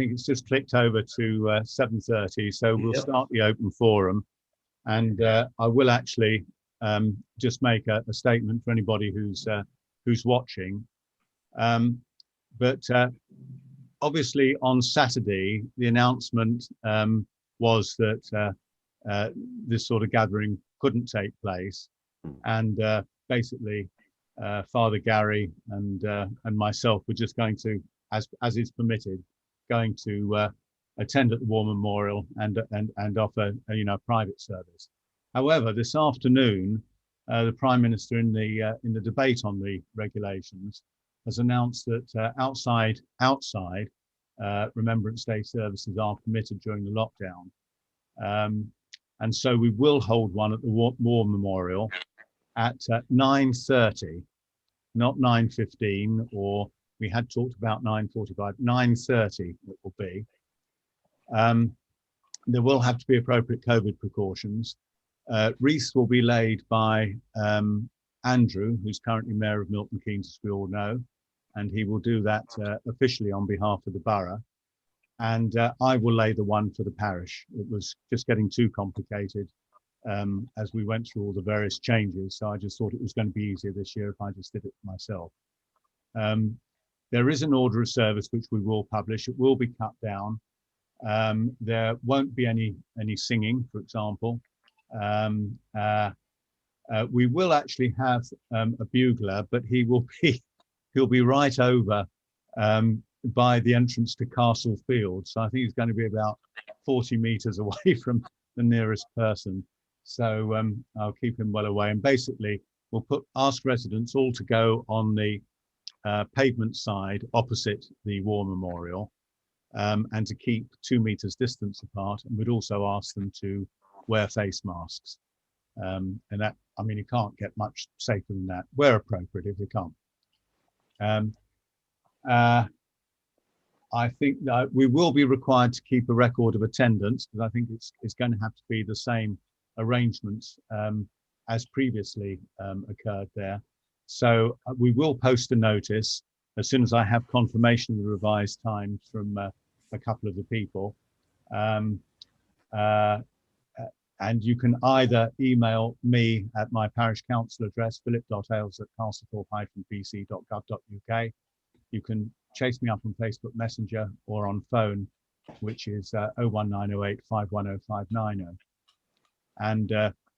think it's just clicked over to 7:30, so we'll start the open forum. And I will actually just make a statement for anybody who's watching. But obviously on Saturday, the announcement was that this sort of gathering couldn't take place. And basically, Father Gary and myself were just going to, as is permitted, going to attend at the War Memorial and offer a private service. However, this afternoon, the Prime Minister in the debate on the regulations has announced that outside Remembrance Day services are permitted during the lockdown, and so we will hold one at the War Memorial at 9:30, not 9:15, or we had talked about 9:45. 9:30 it will be. There will have to be appropriate COVID precautions. Wreaths will be laid by Andrew, who's currently Mayor of Milton Keynes, as we all know, and he will do that officially on behalf of the borough. And I will lay the one for the parish. It was just getting too complicated as we went through all the various changes. So I just thought it was going to be easier this year if I just did it myself. There is an order of service which we will publish. It will be cut down. There won't be any singing, for example. We will actually have a bugler, but he'll be right over by the entrance to Castle Field. So I think he's going to be about 40 meters away from the nearest person. So I'll keep him well away. And basically, we'll ask residents all to go on the pavement side opposite the War Memorial and to keep 2 meters distance apart. And we'd also ask them to wear face masks. And that, I mean, you can't get much safer than that, where appropriate if you can't. I think that we will be required to keep a record of attendance, because I think it's going to have to be the same arrangements as previously occurred there. So we will post a notice as soon as I have confirmation of the revised times from a couple of the people. And you can either email me at my parish council address, philip.ailes@castlethorpe-pc.gov.uk. You can chase me up on Facebook Messenger or on phone, which is 01908 510 590. And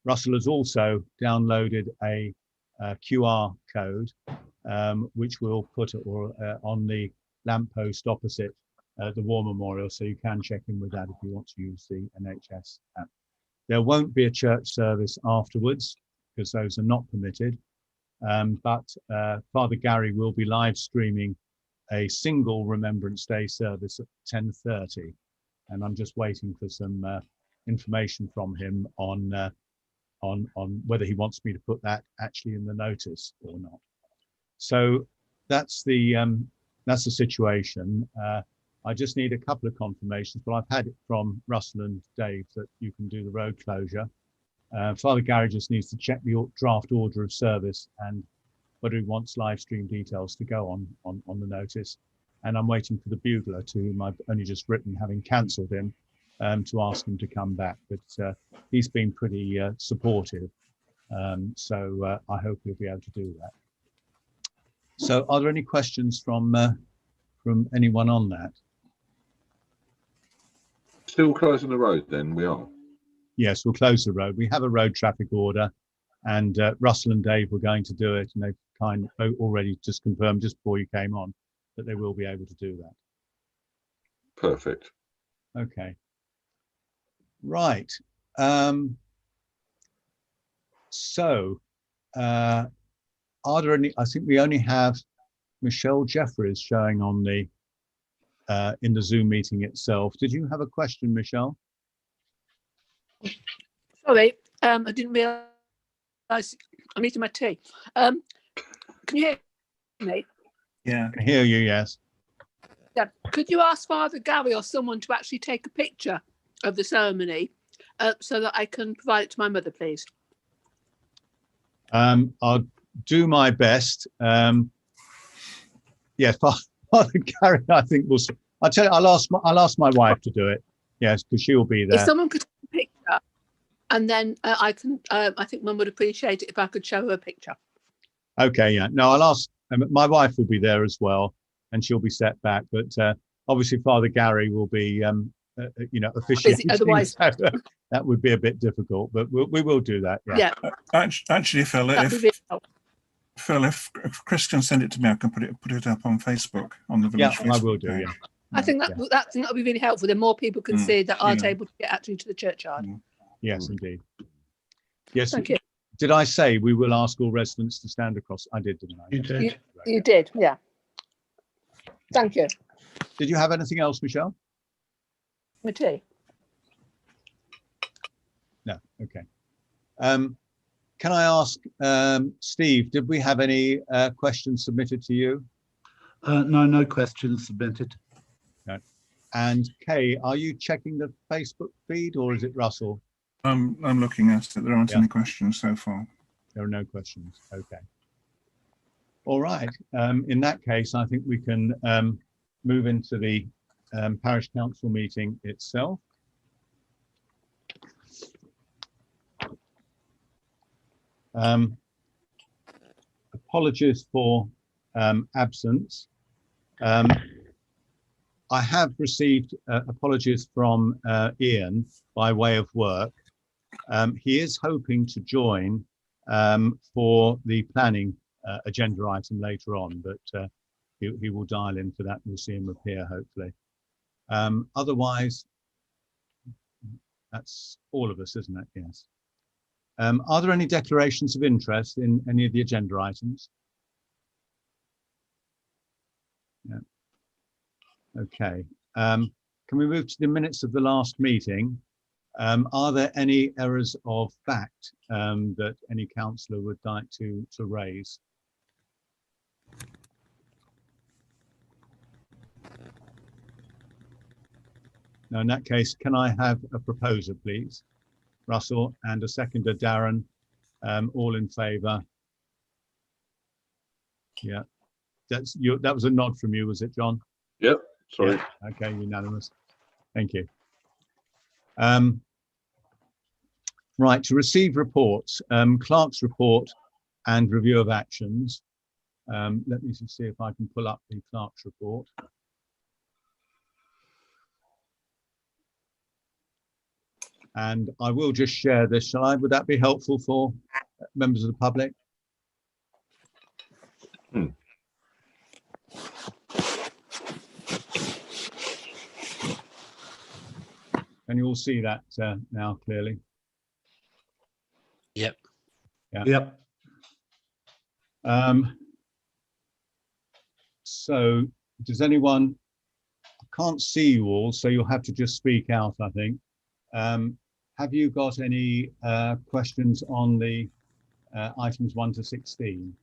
Russell has also downloaded a QR code, which we'll put on the lamppost opposite the War Memorial, so you can check in with that if you want to use the NHS app. There won't be a church service afterwards, because those are not permitted. But Father Gary will be live streaming a single Remembrance Day service at 10:30, and I'm just waiting for some information from him on whether he wants me to put that actually in the notice or not. So that's the situation. I just need a couple of confirmations, but I've had it from Russell and Dave that you can do the road closure. Father Gary just needs to check the draft order of service and whether he wants live stream details to go on the notice. And I'm waiting for the bugler, to whom I've only just written, having cancelled him, to ask him to come back. But he's been pretty supportive. So I hope he'll be able to do that. So are there any questions from anyone on that? Still closing the road then, we are? Yes, we'll close the road. We have a road traffic order, and Russell and Dave were going to do it, and they've kind of already just confirmed just before you came on that they will be able to do that. Perfect. Okay. Right. So are there any, I think we only have Michelle Jeffries showing on the in the Zoom meeting itself. Did you have a question, Michelle? Sorry, I didn't realise I'm eating my tea. Can you hear me? Yeah, I can hear you, yes. Yeah. Could you ask Father Gary or someone to actually take a picture of the ceremony so that I can provide it to my mother, please? I'll do my best. Yeah, Father Gary, I think I'll tell you, I'll ask my wife to do it. Yes, because she will be If there. someone could take a picture, and then I can. I think Mum would appreciate it if I could show her a picture. Okay, yeah. No, I'll ask. My wife will be there as well, and she'll be set back. But obviously, Father Gary will be, officiating. otherwise. So, that would be a bit difficult, but we will do that. Yeah. Actually, Phil, That'd be really helpful. Phil, if Chris can send it to me, I can put it up on Facebook on the village. Yeah, I will do. page. Yeah. I think that'll be really helpful. Then more people can see that aren't Yeah. able to get actually to the churchyard. Yes, indeed. Yes. Thank you. Did I say we will ask all residents to stand across? I did, didn't I? You did. You did, yeah. Thank you. Did you have anything else, Michelle? My tea. No. Okay. Can I ask, Steve, did we have any questions submitted to you? No questions submitted. No. And Kay, are you checking the Facebook feed or is it Russell? I'm looking at it. There aren't any questions so far. There are no questions. Okay. All right. In that case, I think we can move into the parish council meeting itself. Apologies for absence. I have received apologies from Ian by way of work. He is hoping to join for the planning agenda item later on, but he will dial in for that. We'll see him appear hopefully. Otherwise, that's all of us, isn't it? Yes. Are there any declarations of interest in any of the agenda items? Yeah. Okay. Can we move to the minutes of the last meeting? Are there any errors of fact that any councillor would like to raise? Now, in that case, can I have a proposer, please? Russell, and a seconder, Darren, all in favour? Yeah, that was a nod from you, was it, John? Yep, sorry. Yeah. Okay, unanimous. Thank you. Right, to receive reports, clerk's report and review of actions. Let me see if I can pull up the clerk's report. And I will just share this, shall I? Would that be helpful for members of the public? Can you all see that now clearly? Yep. Yeah. Yep. So does anyone, I can't see you all, so you'll have to just speak out, I think. Have you got any questions on the items 1 to 16?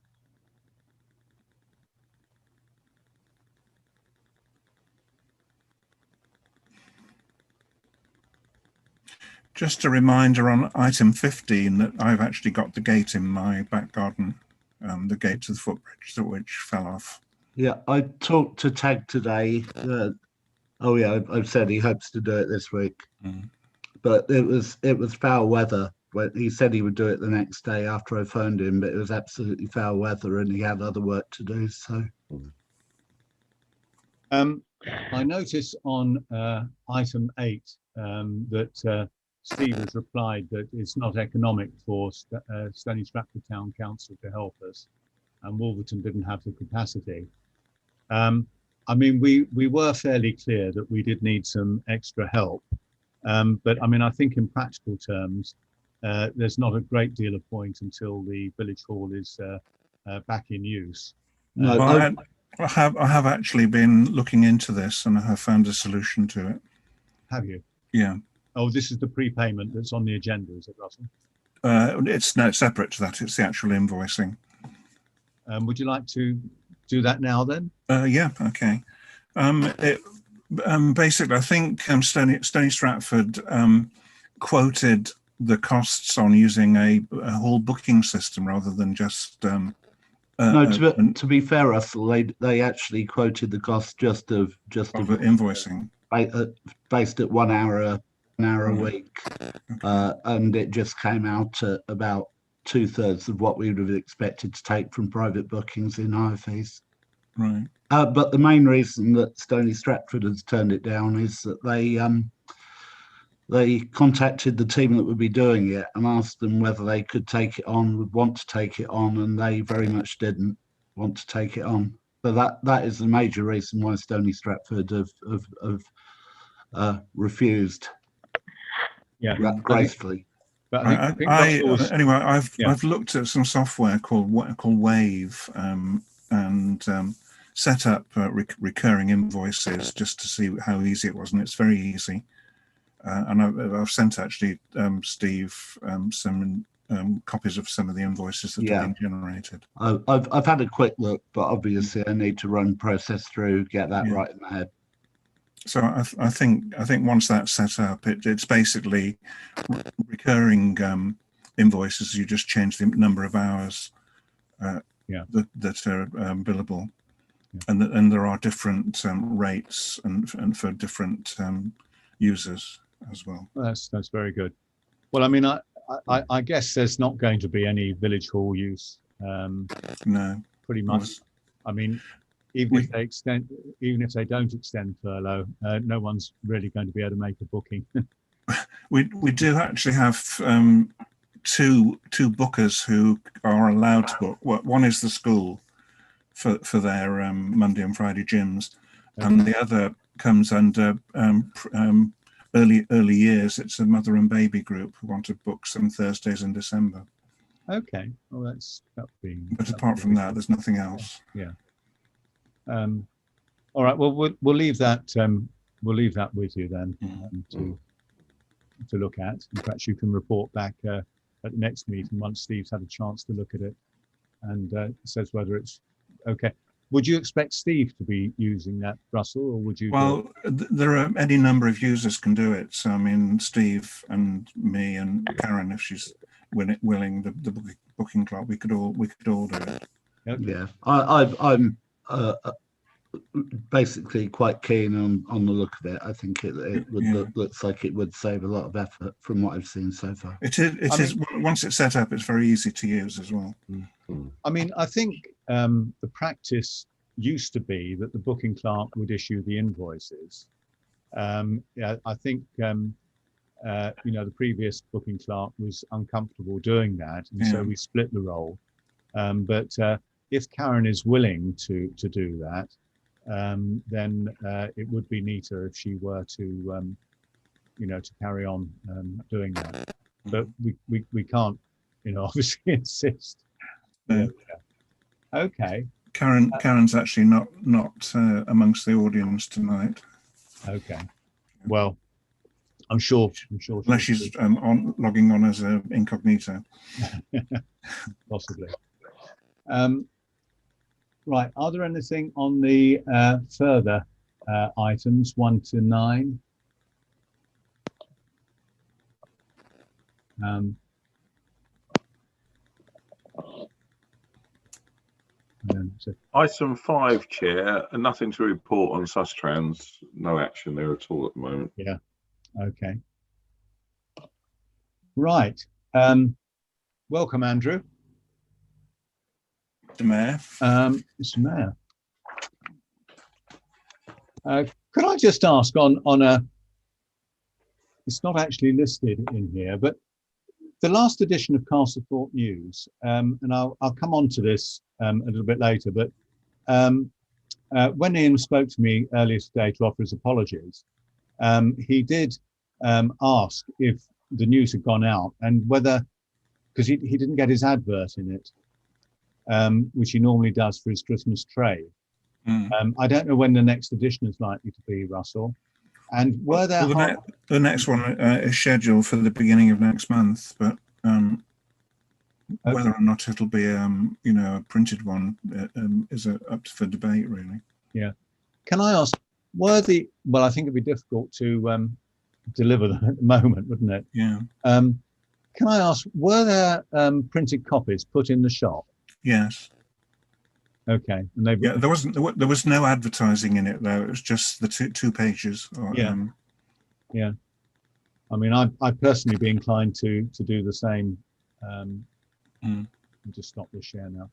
Just a reminder on item 15 that I've actually got the gate in my back garden, the gate to the footbridge, which fell off. Yeah, I talked to Tag today. Oh yeah, I've said he hopes to do it this week. But it was foul weather. He said he would do it the next day after I phoned him, but it was absolutely foul weather and he had other work to do. So I notice on item 8 that Steve has replied that it's not economic for Stony Stratford Town Council to help us, and Wolverton didn't have the capacity. I mean, we were fairly clear that we did need some extra help. But I mean, I think in practical terms, there's not a great deal of point until the village hall is back in use. no, Well, I have actually been looking into this and I have found a solution to it. Have you? Yeah. Oh, this is the prepayment that's on the agenda, is it, Russell? It's no separate to that. It's the actual invoicing. Would you like to do that now then? Yeah. Okay. Basically, I think Stony Stratford quoted the costs on using a whole booking system rather than just No, to be fair, Russell, they actually quoted the cost just of invoicing. Based at 1 hour a Right. week, and it just came out at about 2/3 of what we would have expected to take from private bookings in hire fees. Right. But the main reason that Stony Stratford has turned it down is that they contacted the team that would be doing it and asked them whether they could take it on, would want to take it on, and they very much didn't want to take it on. So that is the major reason why Stony Stratford have refused. Yeah, gracefully. But I think Russell's, anyway, I've looked at some software called Wave and set up recurring invoices just to see how easy it was, and it's very easy. And I've sent actually Steve some copies of some of the invoices that have been generated. I've had a quick look, but obviously I need to run process through, get that right in my head. So I think once that's set up, it's basically recurring invoices. You just change the number of hours that are billable, and there are different rates and for different users as well. That's very good. Well, I mean, I guess there's not going to be any village hall use. No, pretty much. I mean, even if they don't extend furlough, no one's really going to be able to make a booking. we do actually have two bookers who are allowed to book. One is the school for their Monday and Friday gyms, and the other comes under early years. It's a mother and baby group who want to book some Thursdays in December. Okay, well But apart from that, there's nothing else. Yeah. All right. Well, we'll leave that. We'll leave that with you then to look at. And perhaps you can report back at the next meeting once Steve's had a chance to look at it and says whether it's okay. Would you expect Steve to be using that, Russell, or would you? Well, there are any number of users can do it. So I mean, Steve and me and Karen, if she's willing, the booking club, we could all do it. Okay. Yeah, I'm basically quite keen on the look of it. I think it would looks like it would save a lot of effort from what I've seen so far. It is. Once it's set up, it's very easy to use as well. I mean, I think the practice used to be that the booking clerk would issue the invoices. I think the previous booking clerk was uncomfortable doing that, and so we split the role. But if Karen is willing to do that, then it would be neater if she were to to carry on doing that. But we can't obviously insist. Okay. Karen's actually not amongst the audience tonight. Okay. Well, I'm sure. Unless she's logging on as an incognito. Possibly. Right. Are there anything on the further items 1 to 9? Item 5, Chair, and nothing to report on Sustrans. No action there at all at the moment. Yeah. Okay. Right. Welcome, Andrew. Mr. Mayor. Mr. Mayor. Could I just ask on a, it's not actually listed in here, but the last edition of Castlethorpe News, and I'll come on to this a little bit later, but when Ian spoke to me earlier today to offer his apologies, he did ask if the news had gone out and whether, because he didn't get his advert in it, which he normally does for his Christmas trade. I don't know when the next edition is likely to be, Russell. And were there the next one is scheduled for the beginning of next month, but whether or not it'll be a printed one is up for debate, really. Yeah. Can I ask, well, I think it'd be difficult to deliver them at the moment, wouldn't it? Yeah. Can I ask, were there printed copies put in the shop? Yes. Okay, and they Yeah, there was no advertising in it though. It was just the two pages. Yeah. Yeah. I mean, I'd personally be inclined to do the same. I'll just stop the share now.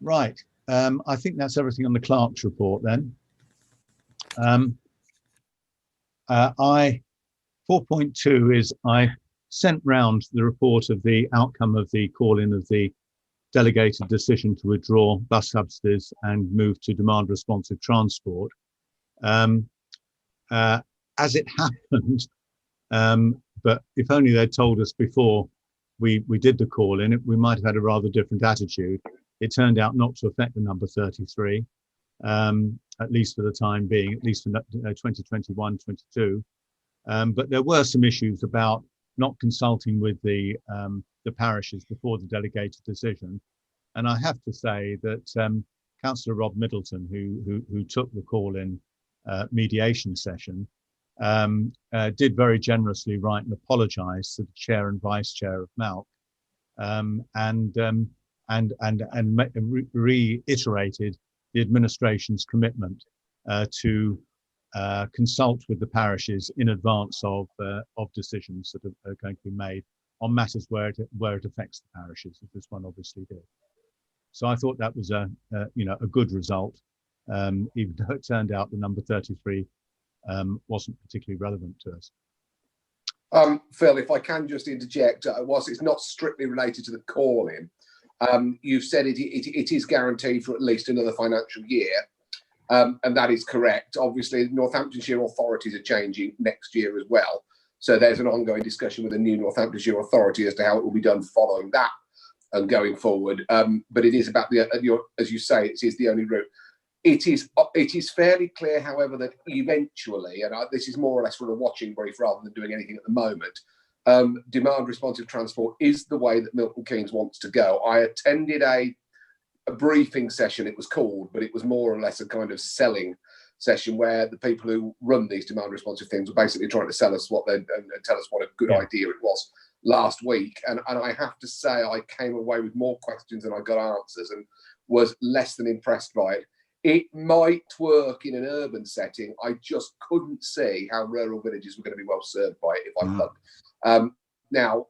Right. I think that's everything on the clerk's report then. 4.2 is I sent round the report of the outcome of the call-in of the delegated decision to withdraw bus subsidies and move to demand responsive transport. As it happened, but if only they'd told us before we did the call-in, we might have had a rather different attitude. It turned out not to affect the number 33, at least for the time being, at least for 2021-22. But there were some issues about not consulting with the parishes before the delegated decision. And I have to say that Councillor Rob Middleton, who took the call-in mediation session, did very generously write and apologise to the chair and vice chair of Malc, and reiterated the administration's commitment to consult with the parishes in advance of decisions that are going to be made on matters where it affects the parishes, as this one obviously did. So I thought that was a good result, even though it turned out the number 33 wasn't particularly relevant to us. Phil, if I can just interject, whilst it's not strictly related to the call-in, you've said it is guaranteed for at least another financial year, and that is correct. Obviously, Northamptonshire authorities are changing next year as well, so there's an ongoing discussion with the new Northamptonshire authority as to how it will be done following that and going forward. But it is about as you say, it is the only route. It is fairly clear, however, that eventually, and this is more or less for a watching brief rather than doing anything at the moment, demand responsive transport is the way that Milton Keynes wants to go. I attended a briefing session, it was called, but it was more or less a kind of selling session where the people who run these demand responsive things were basically trying to sell us and tell us what a good idea it was last week. And I have to say, I came away with more questions than I got answers and was less than impressed by it. It might work in an urban setting. I just couldn't see how rural villages were going to be well served by it if I looked. Now,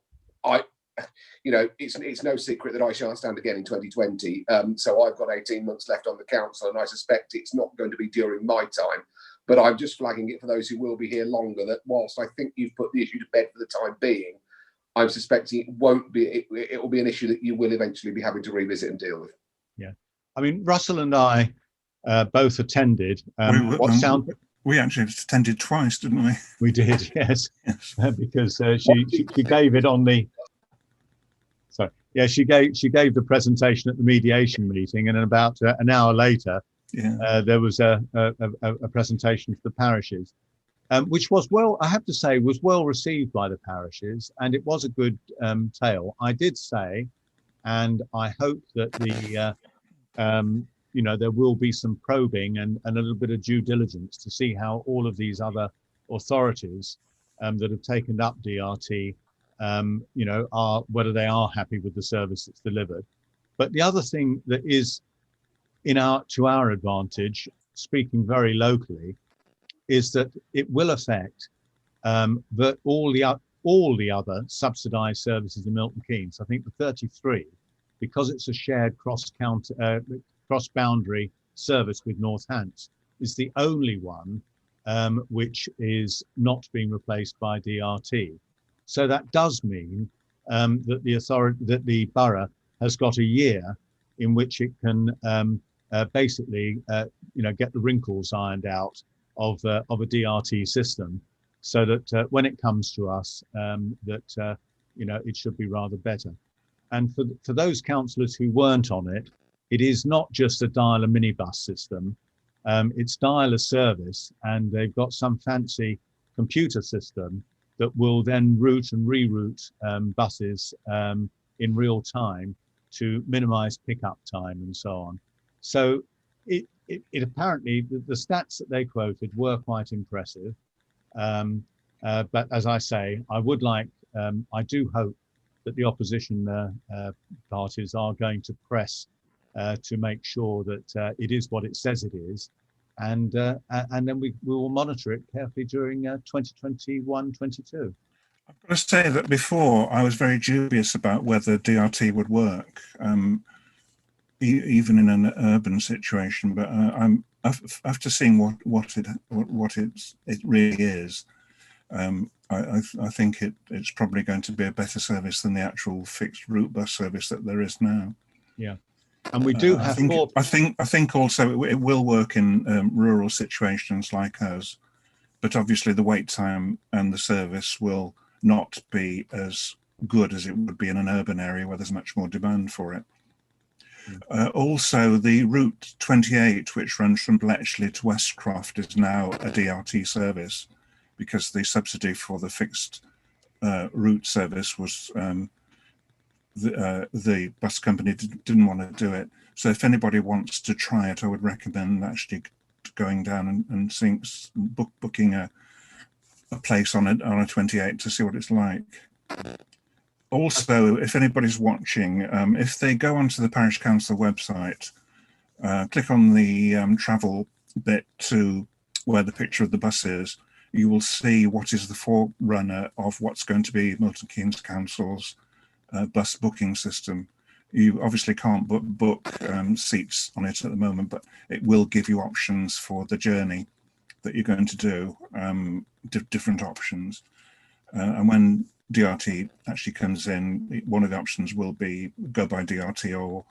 it's no secret that I shan't stand again in 2020. So I've got 18 months left on the council, and I suspect it's not going to be during my time. But I'm just flagging it for those who will be here longer, that whilst I think you've put the issue to bed for the time being, I'm suspecting it won't be. It will be an issue that you will eventually be having to revisit and deal with. Yeah, I mean, Russell and I both attended. We actually attended twice, didn't we? We did, yes. Because she gave it on the. Sorry, yeah, she gave the presentation at the mediation meeting, and then about an hour later, there was a presentation to the parishes, which was I have to say, was well received by the parishes, and it was a good tale. I did say, and I hope that there will be some probing and a little bit of due diligence to see how all of these other authorities that have taken up DRT, whether they are happy with the service that's delivered. But the other thing that is to our advantage, speaking very locally, is that it will affect all the other subsidised services in Milton Keynes. I think the 33, because it's a shared cross-boundary service with Northants, is the only one which is not being replaced by DRT. So that does mean that the borough has got a year in which it can basically get the wrinkles ironed out of a DRT system, so that when it comes to us, it should be rather better. And for those councillors who weren't on it, it is not just a dial-a minibus system. It's dial-a service, and they've got some fancy computer system that will then route and reroute buses in real time to minimise pickup time and so on. So it apparently, the stats that they quoted were quite impressive. But as I say, I do hope that the opposition parties are going to press to make sure that it is what it says it is. And then we will monitor it carefully during 2021-22. I've got to say that before I was very dubious about whether DRT would work, even in an urban situation. But after seeing what it really is, I think it's probably going to be a better service than the actual fixed route bus service that there is now. Yeah, and we do have four. I think also it will work in rural situations like ours, but obviously the wait time and the service will not be as good as it would be in an urban area where there's much more demand for it. Also, the Route 28, which runs from Bletchley to Westcroft, is now a DRT service because the subsidy for the fixed route service was the bus company didn't want to do it. So if anybody wants to try it, I would recommend actually going down and booking a place on a 28 to see what it's like. Also, if anybody's watching, if they go onto the Parish Council website, click on the travel bit to where the picture of the bus is, you will see what is the forerunner of what's going to be Milton Keynes Council's bus booking system. You obviously can't book seats on it at the moment, but it will give you options for the journey that you're going to do, different options. And when DRT actually comes in, one of the options will be go by DRT or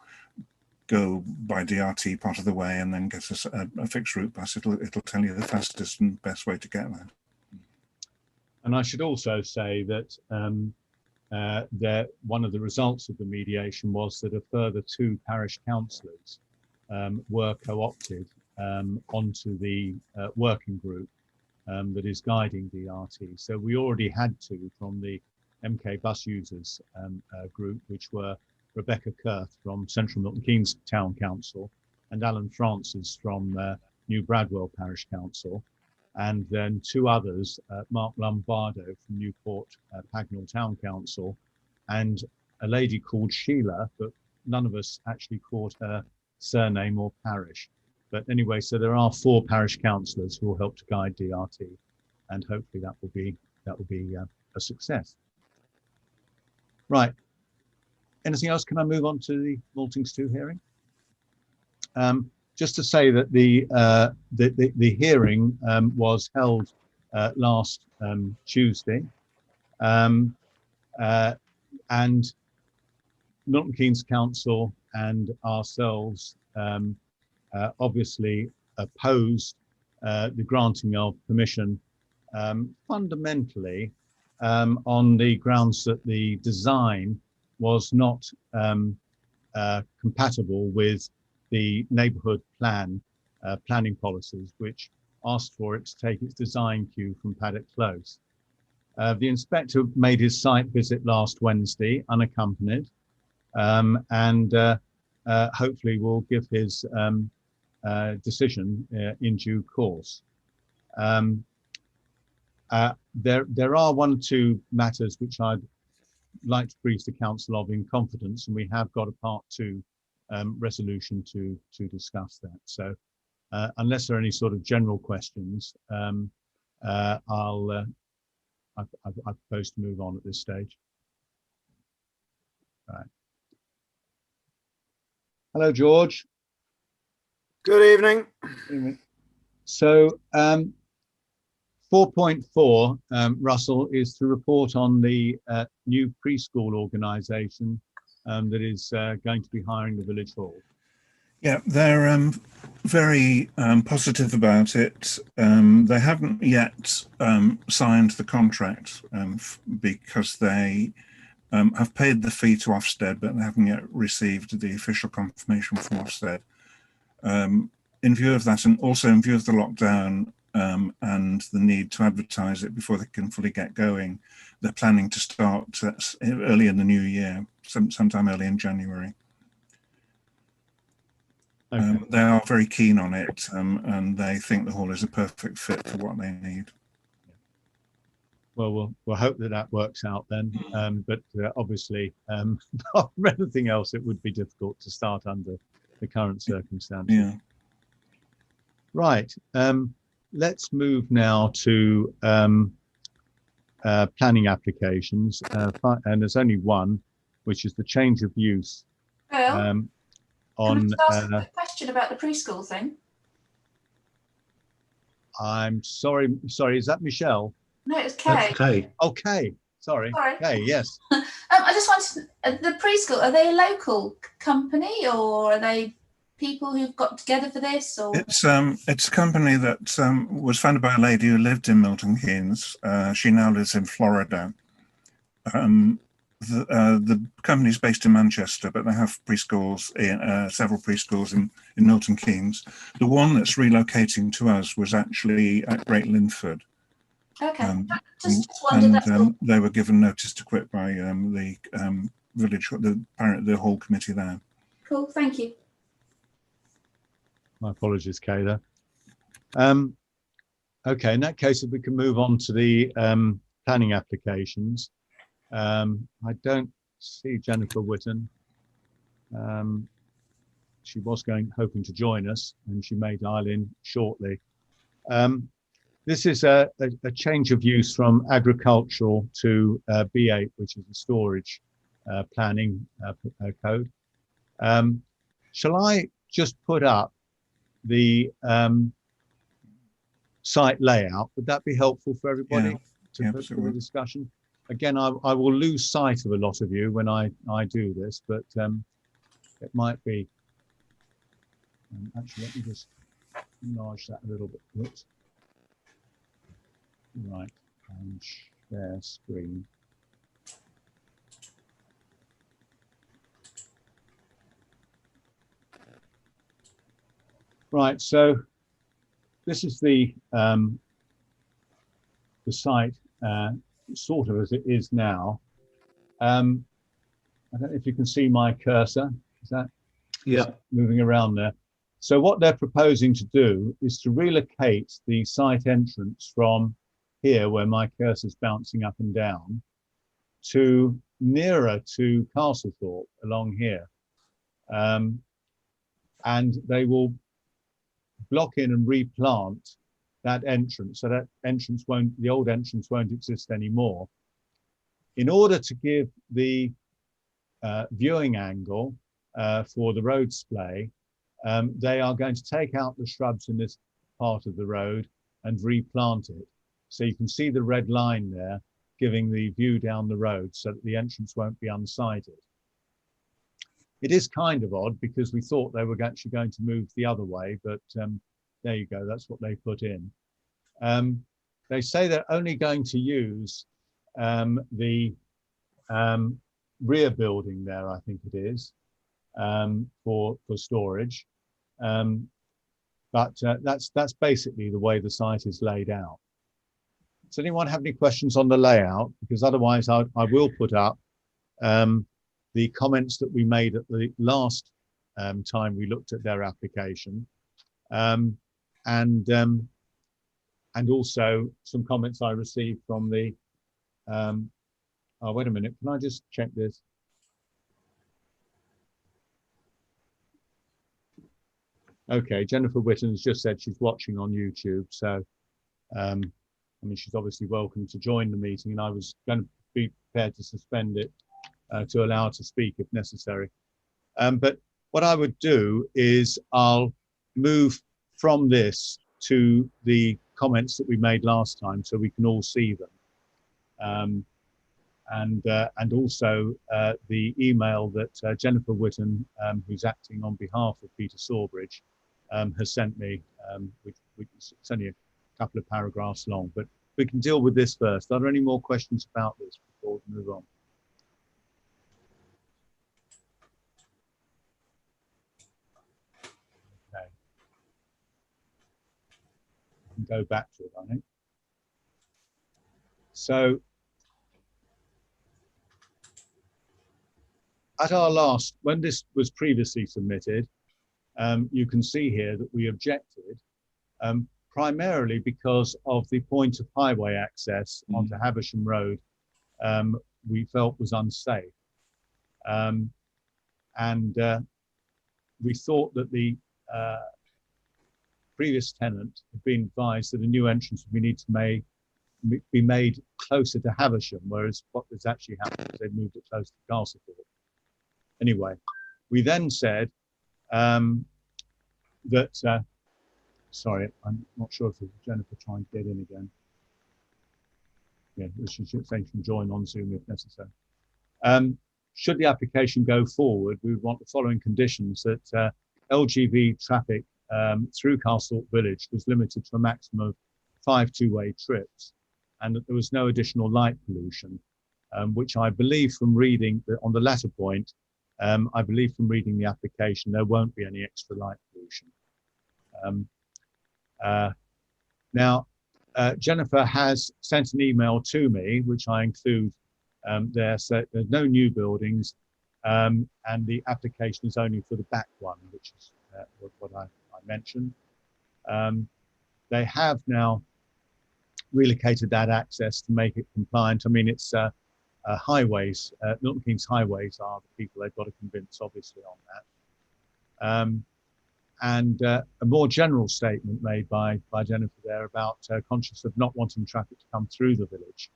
go by DRT part of the way and then get a fixed route bus. It'll tell you the fastest and best way to get there. And I should also say that one of the results of the mediation was that a further 2 parish councillors were co-opted onto the working group that is guiding DRT. So we already had 2 from the MK bus users group, which were Rebecca Kurth from Central Milton Keynes Town Council and Alan Francis from New Bradwell Parish Council, and then 2 others, Mark Lombardo from Newport Pagnell Town Council, and a lady called Sheila, but none of us actually caught her surname or parish. But anyway, so there are 4 parish councillors who will help to guide DRT, and hopefully that will be a success. Right. Anything else? Can I move on to the Maltings 2 hearing? Just to say that the hearing was held last Tuesday, and Milton Keynes Council and ourselves obviously opposed the granting of permission fundamentally on the grounds that the design was not compatible with the neighbourhood planning policies, which asked for it to take its design cue from Paddock Close. The inspector made his site visit last Wednesday unaccompanied, and hopefully will give his decision in due course. There are 1 or 2 matters which I'd like to brief the council of in confidence, and we have got a part 2 resolution to discuss that. So unless there are any sort of general questions, I propose to move on at this stage. Right. Hello, George. Good evening. So 4.4, Russell, is to report on the new preschool organisation that is going to be hiring the village hall. Yeah, they're very positive about it. They haven't yet signed the contract because they have paid the fee to Ofsted, but they haven't yet received the official confirmation from Ofsted. In view of that, and also in view of the lockdown and the need to advertise it before they can fully get going, they're planning to start early in the new year, sometime early in January. Okay. They are very keen on it, and they think the hall is a perfect fit for what they need. Well, we'll hope that works out then. But obviously, for anything else, it would be difficult to start under the current circumstances. Yeah. Right. Let's move now to planning applications, and there's only one, which is the change of use. Bill, On can I just ask a quick question about the preschool thing? I'm sorry, is that Michelle? No, it's Kay. That's Kay. Okay, sorry. Kay, yes. I just wanted the preschool. Are they a local company or are they people who've got together for this? Or It's a company that was founded by a lady who lived in Milton Keynes. She now lives in Florida. The company is based in Manchester, but they have preschools in several preschools in Milton Keynes. The one that's relocating to us was actually at Great Linford. okay, just wondered. That's all. They were given notice to quit by the village, the whole committee there. Cool, thank you. My apologies, Kay, there. Okay, in that case, if we can move on to the planning applications. I don't see Jennifer Whitten. She was hoping to join us, and she may dial in shortly. This is a change of use from agricultural to B8, which is a storage planning code. Shall I just put up the site layout? Would that be helpful for everybody to put through the discussion? Again, I will lose sight of a lot of you when I do this, but it might be. Actually, let me just enlarge that a little bit. Whoops. Right, and share screen. Right, so this is the site sort of as it is now. I don't know if you can see my cursor. Is that moving around there? So what they're proposing to do is to relocate the site entrance from here, where my cursor is bouncing up and down, to nearer to Castlethorpe along here. And they will block in and replant that entrance, so that the old entrance won't exist anymore. In order to give the viewing angle for the road splay, they are going to take out the shrubs in this part of the road and replant it. So you can see the red line there giving the view down the road so that the entrance won't be unsighted. It is kind of odd because we thought they were actually going to move the other way, but there you go, that's what they put in. They say they're only going to use the rear building there, I think it is, for storage. But that's basically the way the site is laid out. Does anyone have any questions on the layout? Because otherwise I will put up the comments that we made at the last time we looked at their application, and also some comments I received from the, oh, wait a minute, can I just check this? Okay, Jennifer Whitten has just said she's watching on YouTube, so I mean, she's obviously welcome to join the meeting, and I was going to be prepared to suspend it to allow her to speak if necessary. But what I would do is I'll move from this to the comments that we made last time so we can all see them. And also the email that Jennifer Whitten, who's acting on behalf of Peter Sawbridge, has sent me, which is only a couple of paragraphs long, but we can deal with this first. Are there any more questions about this before we move on? Okay. I can go back to it, I think. So at our last, when this was previously submitted, you can see here that we objected primarily because of the point of highway access onto Havisham Road we felt was unsafe. And we thought that the previous tenant had been advised that a new entrance would need to be made closer to Havisham, whereas what was actually happened is they moved it closer to Castlethorpe. Anyway, we then said that, sorry, I'm not sure if Jennifer trying to get in again. Yeah, she should say she can join on Zoom if necessary. Should the application go forward, we would want the following conditions: that LGV traffic through Castlethorpe Village was limited to a maximum of 5 two-way trips, and that there was no additional light pollution, which I believe from reading on the latter point, I believe from reading the application, there won't be any extra light pollution. Now, Jennifer has sent an email to me, which I include there. So there's no new buildings, and the application is only for the back one, which is what I mentioned. They have now relocated that access to make it compliant. I mean, it's highways, Milton Keynes highways are the people they've got to convince, obviously, on that. And a more general statement made by Jennifer there about conscious of not wanting traffic to come through the village.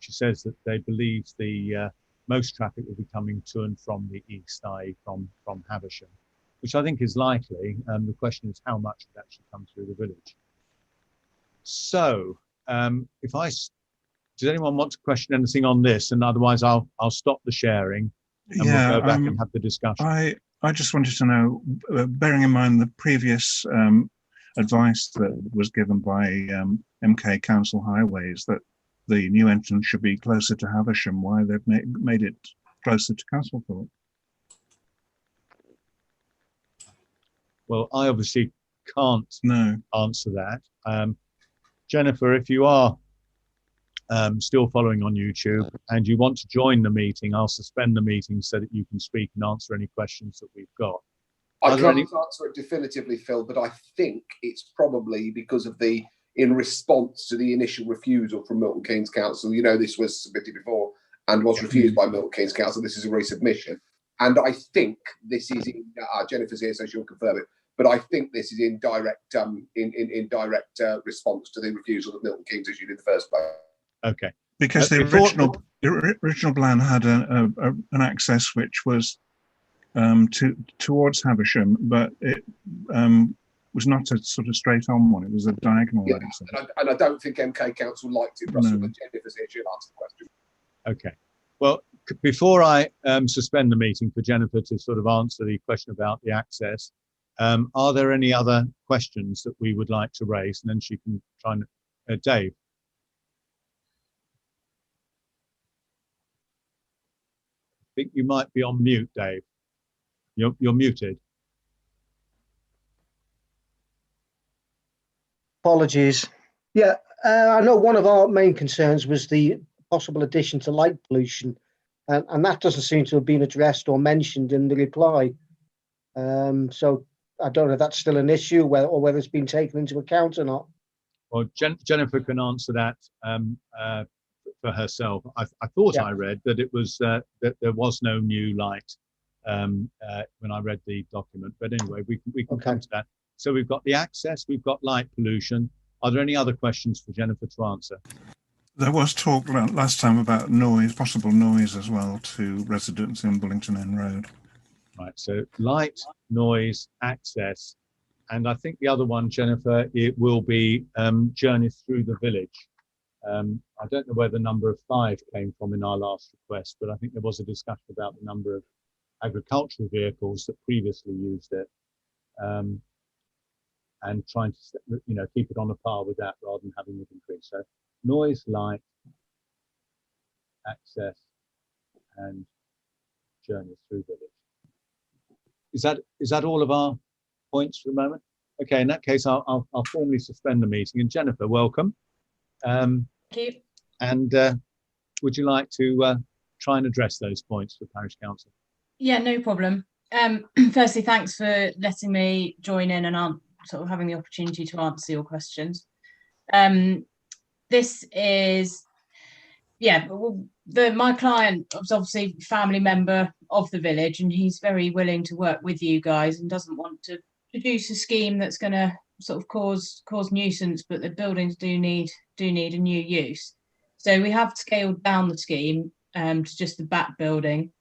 She says that they believe the most traffic will be coming to and from the east, i.e. from Havisham, which I think is likely. The question is how much would actually come through the village. So does anyone want to question anything on this? And otherwise I'll stop the sharing and we'll go back and have the discussion. I just wanted to know, bearing in mind the previous advice that was given by MK Council Highways that the new entrance should be closer to Havisham, why they've made it closer to Castlethorpe. Well, I obviously can't answer that. Jennifer, if you are still following on YouTube and you want to join the meeting, I'll suspend the meeting so that you can speak and answer any questions that we've got. I can't answer it definitively, Phil, but I think it's probably because of in response to the initial refusal from Milton Keynes Council. You know, this was submitted before and was refused by Milton Keynes Council. This is a resubmission. And I think this is in, Jennifer's here, so she'll confirm it, but I think this is in direct response to the refusal that Milton Keynes issued in the first place. Okay. Because the original plan had an access which was towards Havisham, but it was not a sort of straight on one. It was a diagonal access. And I don't think MK Council liked it, Russell, but Jennifer's here, she'll answer the question. Okay. Well, before I suspend the meeting for Jennifer to sort of answer the question about the access, are there any other questions that we would like to raise? And then she can try and, Dave. I think you might be on mute, Dave. You're muted. Apologies. Yeah, I know one of our main concerns was the possible addition to light pollution, and that doesn't seem to have been addressed or mentioned in the reply. So I don't know if that's still an issue or whether it's been taken into account or not. Well, Jennifer can answer that for herself. I thought I read that it was that there was no new light when I read the document, but anyway, we can come to that. So we've got the access, we've got light pollution. Are there any other questions for Jennifer to answer? There was talk last time about noise, possible noise as well to residents in Bullington End Road. Right, so light, noise, access, and I think the other one, Jennifer, it will be journeys through the village. I don't know where the number of 5 came from in our last request, but I think there was a discussion about the number of agricultural vehicles that previously used it, and trying to keep it on a par with that rather than having it increase. So noise, light, access, and journeys through village. Is that all of our points for the moment? Okay, in that case, I'll formally suspend the meeting. And Jennifer, welcome. Thank you. And would you like to try and address those points for Parish Council? Yeah, no problem. Firstly, thanks for letting me join in and sort of having the opportunity to answer your questions. This is yeah, well, my client was obviously a family member of the village, and he's very willing to work with you guys and doesn't want to produce a scheme that's going to sort of cause nuisance, but the buildings do need a new use. So we have scaled down the scheme to just the back building,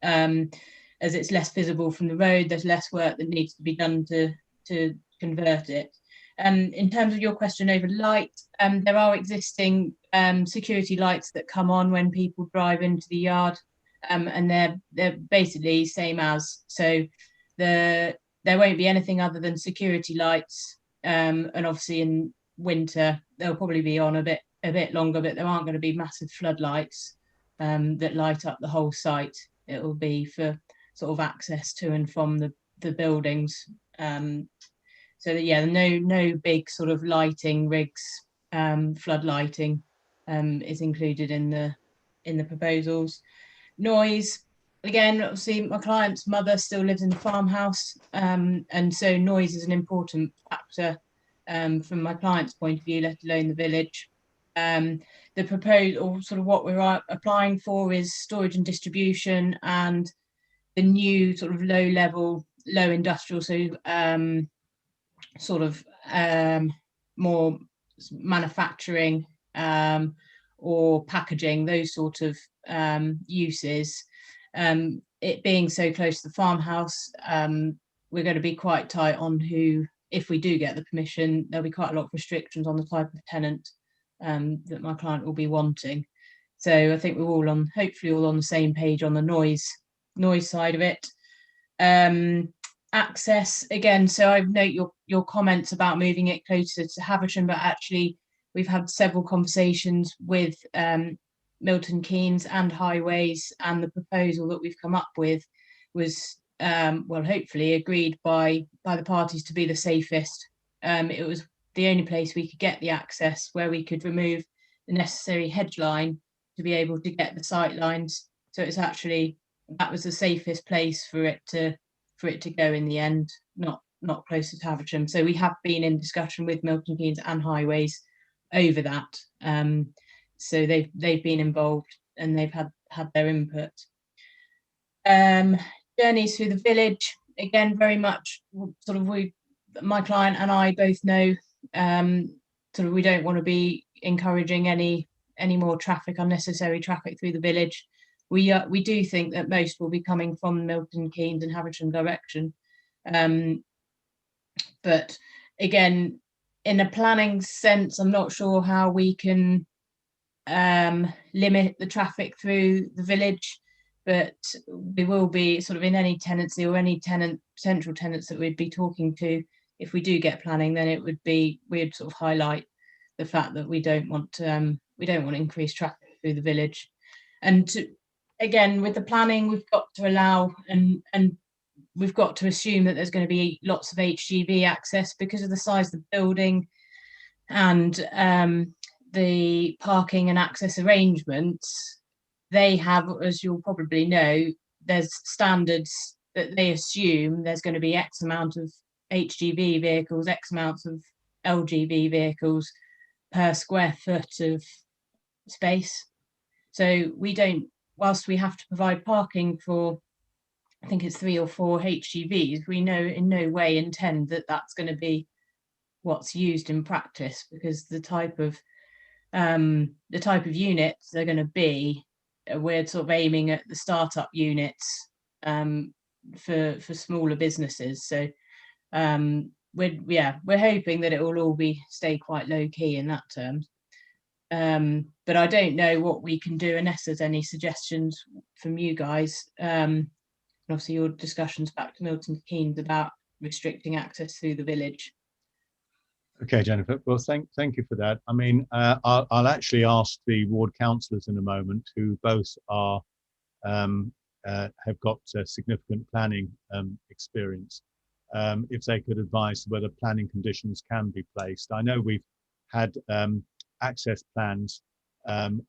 as it's less visible from the road. There's less work that needs to be done to convert it. In terms of your question over light, there are existing security lights that come on when people drive into the yard, and they're basically same as. So there won't be anything other than security lights, and obviously in winter they'll probably be on a bit longer, but there aren't going to be massive floodlights that light up the whole site. It will be for sort of access to and from the buildings. So that, yeah, no big sort of lighting rigs, flood lighting is included in the proposals. Noise, again, obviously my client's mother still lives in the farmhouse, and so noise is an important factor from my client's point of view, let alone the village. The proposal, or sort of what we're applying for, is storage and distribution, and the new sort of low industrial, so sort of more manufacturing or packaging, those sort of uses. It being so close to the farmhouse, we're going to be quite tight on who, if we do get the permission, there'll be quite a lot of restrictions on the type of tenant that my client will be wanting. So I think we're all hopefully all on the same page on the noise side of it. Access, again, so I note your comments about moving it closer to Havisham, but actually we've had several conversations with Milton Keynes and Highways, and the proposal that we've come up with was well, hopefully agreed by the parties to be the safest. It was the only place we could get the access where we could remove the necessary hedge line to be able to get the sight lines. So it's actually, that was the safest place for it to go in the end, not closer to Havisham. So we have been in discussion with Milton Keynes and Highways over that. So they've been involved and they've had their input. Journeys through the village, again, very much sort of my client and I both know sort of we don't want to be encouraging any more traffic, unnecessary traffic through the village. We do think that most will be coming from Milton Keynes and Havisham direction. But again, in a planning sense, I'm not sure how we can limit the traffic through the village, but we will be sort of in any tenancy or any potential tenants that we'd be talking to. If we do get planning, then it would be, we'd sort of highlight the fact that we don't want to increase traffic through the village. And again, with the planning, we've got to allow and we've got to assume that there's going to be lots of HGV access because of the size of the building and the parking and access arrangements. They have, as you'll probably know, there's standards that they assume there's going to be X amount of HGV vehicles, X amounts of LGV vehicles per square foot of space. So we don't, whilst we have to provide parking for, I think it's 3 or 4 HGVs, we know in no way intend that that's going to be what's used in practice, because the type of units they're going to be, we're sort of aiming at the startup units for smaller businesses. So we're hoping that it will all stay quite low key in that terms. But I don't know what we can do unless there's any suggestions from you guys. Obviously your discussions back to Milton Keynes about restricting access through the village. Okay, Jennifer. Well, thank you for that. I mean, I'll actually ask the ward councillors in a moment, who both are have got significant planning experience, if they could advise whether planning conditions can be placed. I know we've had access plans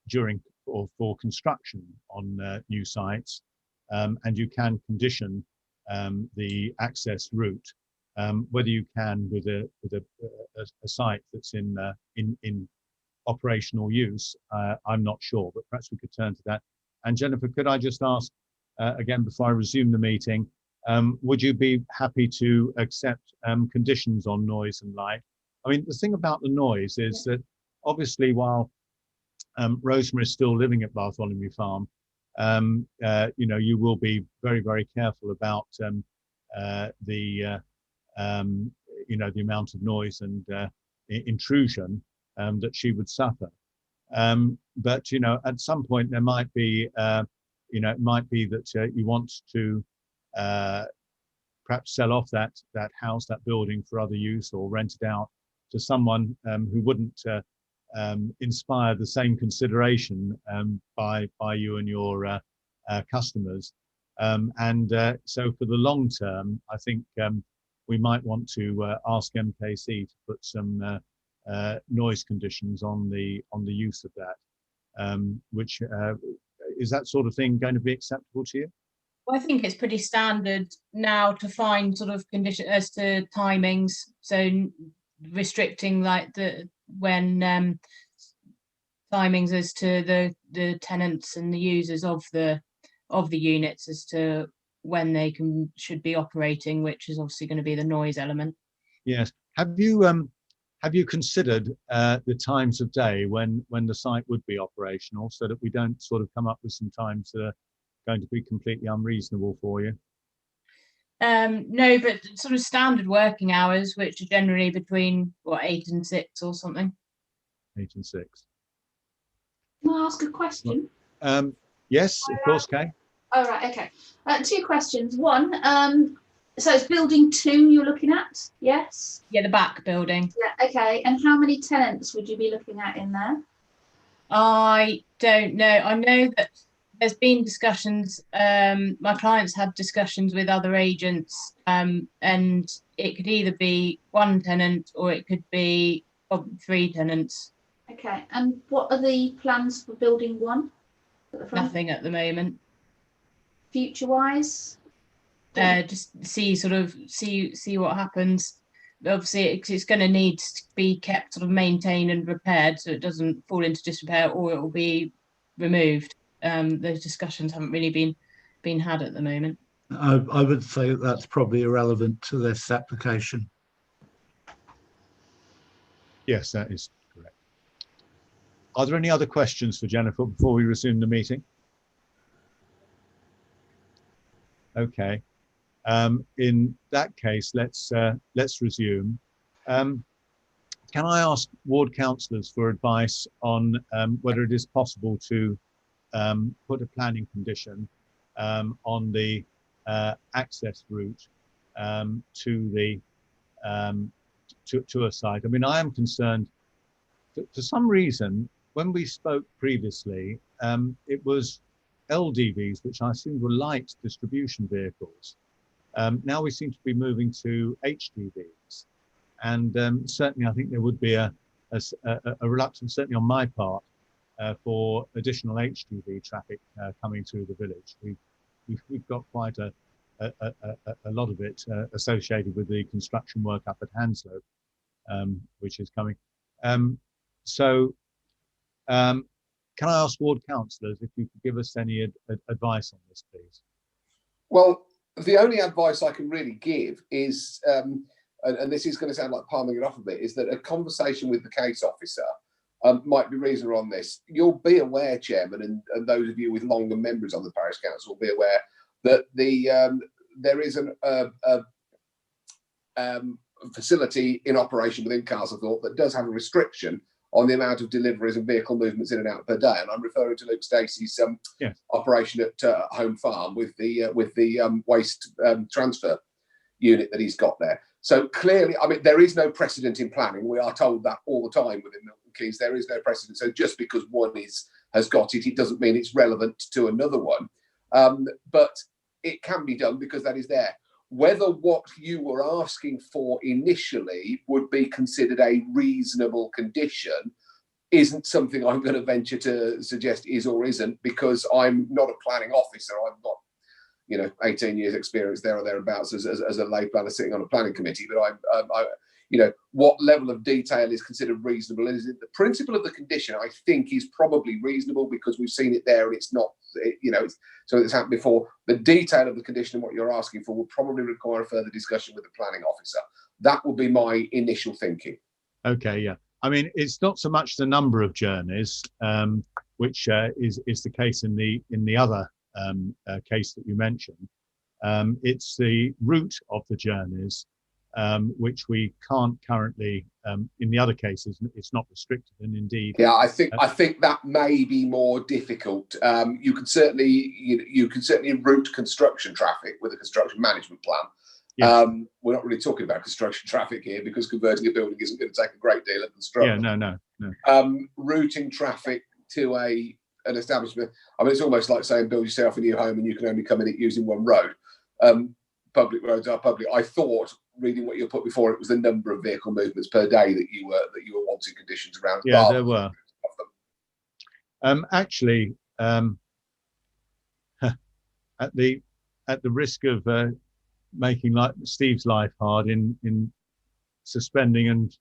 during or for construction on new sites, and you can condition the access route. Whether you can with a site that's in operational use, I'm not sure, but perhaps we could turn to that. And Jennifer, could I just ask again before I resume the meeting, would you be happy to accept conditions on noise and light? I mean, the thing about the noise is that obviously while Rosemary is still living at Bartholomew Farm, you know, you will be very, very careful about you know, the amount of noise and intrusion that she would suffer. But you know, at some point there might be, you know, it might be that you want to perhaps sell off that house, that building for other use, or rent it out to someone who wouldn't inspire the same consideration by you and your customers. So for the long term, I think we might want to ask MKC to put some noise conditions on the use of that. Which is that sort of thing going to be acceptable to you? I think it's pretty standard now to find sort of condition as to timings, so restricting like when timings as to the tenants and the users of the units as to when they should be operating, which is obviously going to be the noise element. Yes. Have you considered the times of day when the site would be operational, so that we don't sort of come up with some times that are going to be completely unreasonable for you? No, but sort of standard working hours, which are generally between 8 and 6 or something. 8 and 6. Can I ask a question? Yes, of course, Kay. All right, okay. 2 questions. One, so it's building 2 you're looking at, yes? Yeah, the back building. Yeah, okay. And how many tenants would you be looking at in there? I don't know. I know that there's been discussions, my clients had discussions with other agents, and it could either be 1 tenant or it could be 3 tenants. Okay, and what are the plans for building 1? Nothing at the moment. Future wise? Just see what happens. Obviously it's going to need to be kept sort of maintained and repaired so it doesn't fall into disrepair, or it will be removed. Those discussions haven't really been had at the moment. I would say that's probably irrelevant to this application. Yes, that is correct. Are there any other questions for Jennifer before we resume the meeting? Okay. In that case, let's resume. Can I ask ward councillors for advice on whether it is possible to put a planning condition on the access route to the to a site? I mean, I am concerned for some reason when we spoke previously, it was LDVs, which I assumed were light distribution vehicles. Now we seem to be moving to HDVs, and certainly I think there would be a reluctance, certainly on my part, for additional HDV traffic coming through the village. We've got quite a lot of it associated with the construction work up at Hanslope, which is coming. Can I ask ward councillors if you could give us any advice on this, please? Well, the only advice I can really give is, and this is going to sound like palming it off a bit, is that a conversation with the case officer might be reasonable on this. You'll be aware, Chairman, and those of you with longer members on the parish council will be aware that there is a facility in operation within Castlethorpe that does have a restriction on the amount of deliveries and vehicle movements in and out per day, and I'm referring to Luke Stacey's operation at Home Farm with the waste transfer unit that he's got there. So clearly, I mean, there is no precedent in planning. We are told that all the time within Milton Keynes. There is no precedent. So just because one has got it, it doesn't mean it's relevant to another one. But it can be done because that is there. Whether what you were asking for initially would be considered a reasonable condition isn't something I'm going to venture to suggest is or isn't, because I'm not a planning officer. I've got 18 years experience there or thereabouts as a lay planner sitting on a planning committee. But what level of detail is considered reasonable. And is it the principle of the condition, I think, is probably reasonable because we've seen it there and it's not, so it's happened before. The detail of the condition and what you're asking for will probably require a further discussion with the planning officer. That would be my initial thinking. Okay, yeah. I mean, it's not so much the number of journeys, which is the case in the other case that you mentioned. It's the route of the journeys, which we can't currently. In the other cases, it's not restricted, and indeed. Yeah, I think that may be more difficult. You can certainly route construction traffic with a construction management plan. Yes. We're not really talking about construction traffic here because converting a building isn't going to take a great deal of construction. Yeah, no. Routing traffic to an establishment. I mean, it's almost like saying build yourself a new home and you can only come in it using one road. Public roads are public. I thought, reading what you put before, it was the number of vehicle movements per day that you were wanting conditions around. Yeah, there were. Actually, at the risk of making Steve's life hard in suspending and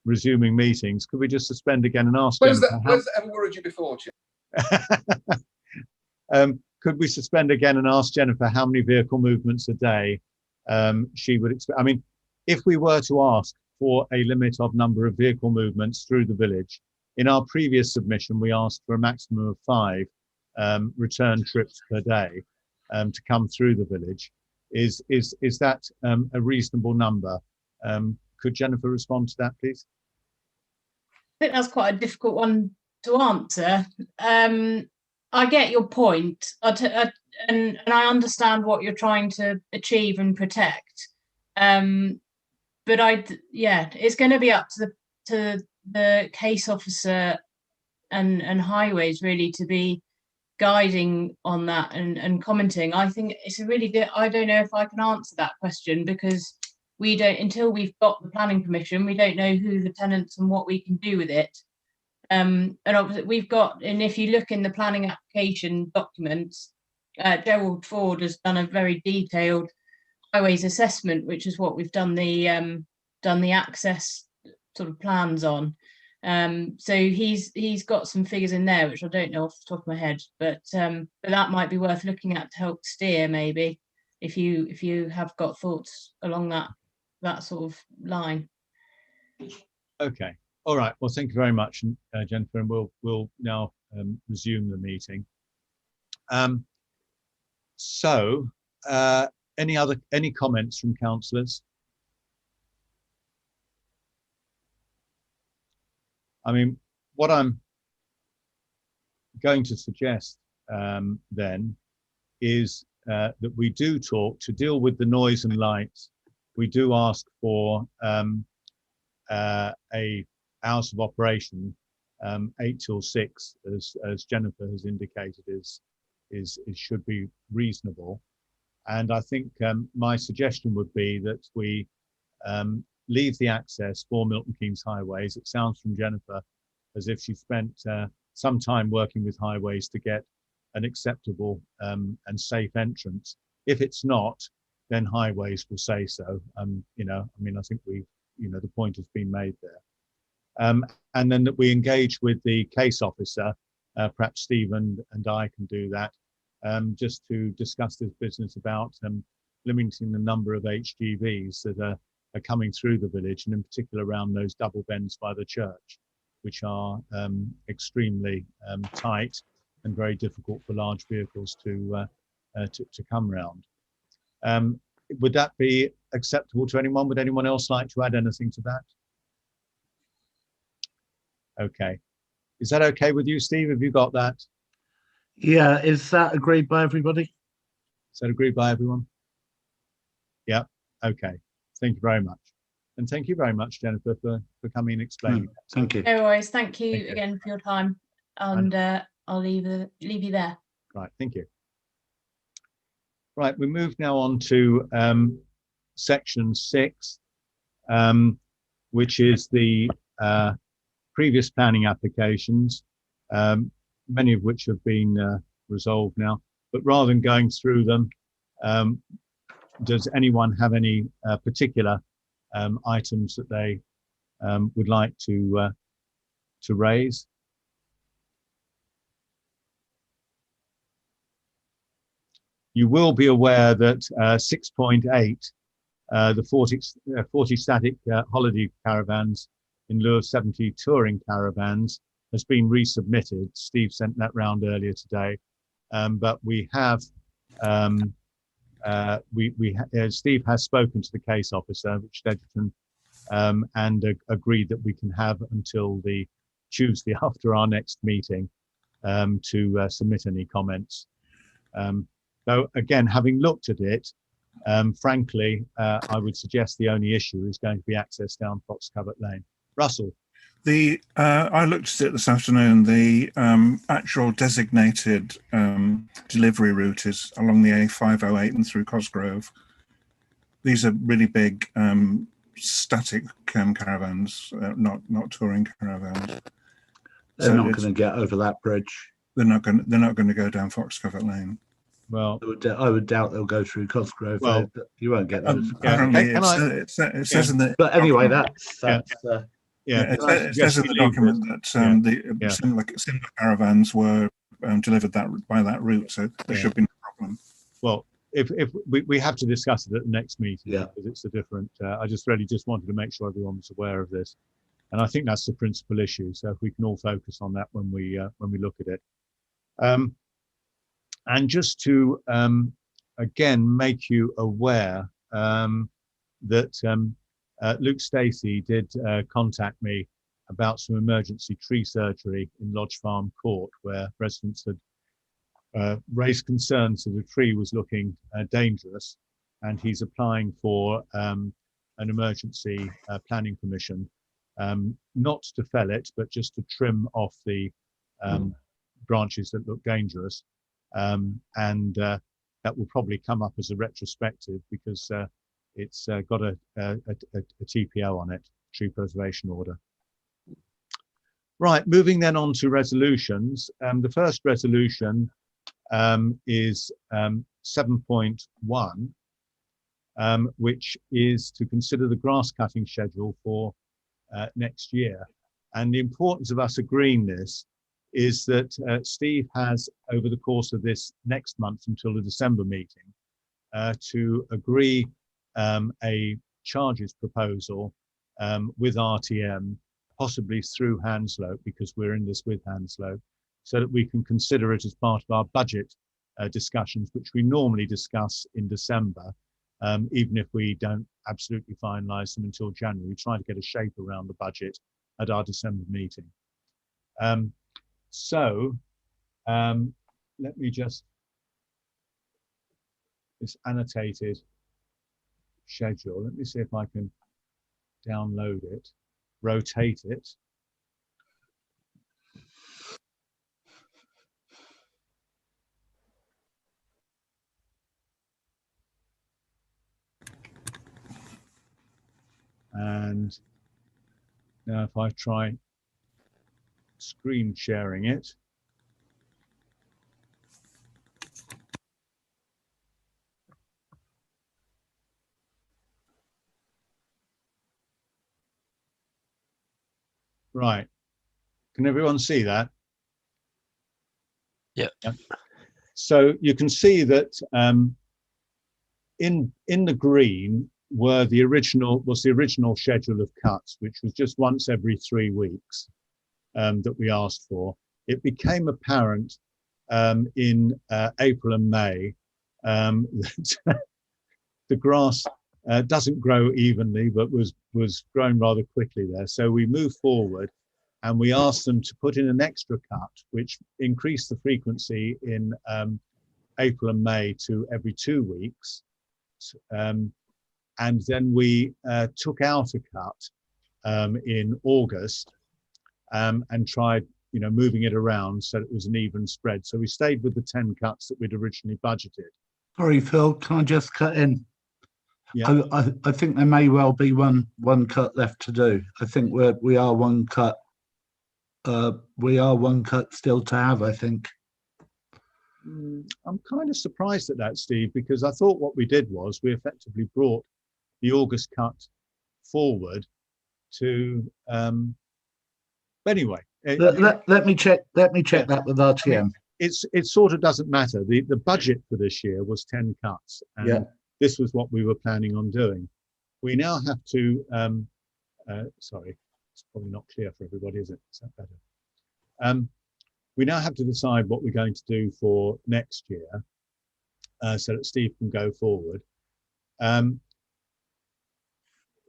resuming meetings, could we just suspend again and ask Where's that ever worried you before, Chair? Could we suspend again and ask Jennifer how many vehicle movements a day she would expect? I mean, if we were to ask for a limit of number of vehicle movements through the village, in our previous submission, we asked for a maximum of 5 return trips per day to come through the village. Is that a reasonable number? Could Jennifer respond to that, please? I think that's quite a difficult one to answer. I get your point, and I understand what you're trying to achieve and protect. But it's going to be up to the case officer and highways really to be guiding on that and commenting. I think it's a really good. I don't know if I can answer that question because we don't, until we've got the planning permission, we don't know who the tenants and what we can do with it. And obviously we've got, and if you look in the planning application documents, Gerald Ford has done a very detailed highways assessment, which is what we've done the access sort of plans on. So he's got some figures in there, which I don't know off the top of my head, but that might be worth looking at to help steer, maybe, if you have got thoughts along that sort of line. Okay. All right. Well, thank you very much, Jennifer, and we'll now resume the meeting. So, any comments from councillors? I mean, what I'm going to suggest then is that we do talk to deal with the noise and lights. We do ask for a hours of operation, 8 till 6, as Jennifer has indicated, is should be reasonable. And I think my suggestion would be that we leave the access for Milton Keynes Highways. It sounds from Jennifer as if she spent some time working with highways to get an acceptable and safe entrance. If it's not, then highways will say so. I mean, I think the point has been made there. And then that we engage with the case officer, perhaps Steve and I can do that, just to discuss this business about limiting the number of HGVs that are coming through the village, and in particular around those double bends by the church, which are extremely tight and very difficult for large vehicles to come round. Would that be acceptable to anyone? Would anyone else like to add anything to that? Okay. Is that okay with you, Steve? Have you got that? Yeah, is that agreed by everybody? Is that agreed by everyone? Yeah, okay. Thank you very much. And thank you very much, Jennifer, for coming and explaining. Thank you. No worries. Thank you again for your time. And I'll leave you there. Right, thank you. Right, we move now on to section 6, which is the previous planning applications, many of which have been resolved now. But rather than going through them, does anyone have any particular items that they would like to raise. You will be aware that 6.8, the 40 static holiday caravans in lieu of 70 touring caravans, has been resubmitted. Steve sent that round earlier today, but we have Steve has spoken to the case officer, Richard Edgerton, and agreed that we can have until the Tuesday after our next meeting to submit any comments. So again, having looked at it, frankly, I would suggest the only issue is going to be access down Fox Covert Lane. Russell. I looked at it this afternoon. The actual designated delivery route is along the A508 and through Cosgrove. These are really big static caravans, not touring caravans. They're not going to get over that bridge. They're not going to go down Fox Covert Lane. Well, I would doubt they'll go through Cosgrove. Well, you won't get those. Apparently, it says in the. But anyway, that's it says in the document that similar caravans were delivered by that route, so there should be no problem. Well, if we have to discuss it at the next meeting, because it's a different. I just wanted to make sure everyone was aware of this, and I think that's the principal issue. So if we can all focus on that when we look at it, and just to again make you aware that. Luke Stacey did contact me about some emergency tree surgery in Lodge Farm Court, where residents had raised concerns that the tree was looking dangerous, and he's applying for an emergency planning permission, not to fell it, but just to trim off the branches that look dangerous, and that will probably come up as a retrospective because it's got a TPO on it, tree preservation order. Right, moving then on to resolutions. The first resolution is 7.1, which is to consider the grass cutting schedule for next year. And the importance of us agreeing this is that Steve has, over the course of this next month until the December meeting, to agree a charges proposal with RTM, possibly through Hanslope, because we're in this with Hanslope, so that we can consider it as part of our budget discussions, which we normally discuss in December, even if we don't absolutely finalise them until January. We try to get a shape around the budget at our December meeting. Let me just, this annotated schedule. Let me see if I can download it, rotate it. And now if I try screen sharing it. Right. Can everyone see that? Yeah. So you can see that in the green was the original schedule of cuts, which was just once every 3 weeks that we asked for. It became apparent in April and May that the grass doesn't grow evenly, but was growing rather quickly there. So we moved forward and we asked them to put in an extra cut, which increased the frequency in April and May to every 2 weeks. And then we took out a cut in August and tried, moving it around so it was an even spread. So we stayed with the 10 cuts that we'd originally budgeted. Sorry, Phil, can I just cut in? Yeah. I think there may well be one cut left to do. I think we are one cut. We are one cut still to have, I think. I'm kind of surprised at that, Steve, because I thought what we did was we effectively brought the August cut forward to. Anyway, let me check that with RTM. I mean, it sort of doesn't matter. The budget for this year was 10 cuts, and this was what we were planning on doing. We now have to. Sorry, it's probably not clear for everybody, is it? Is that better? We now have to decide what we're going to do for next year, so that Steve can go forward.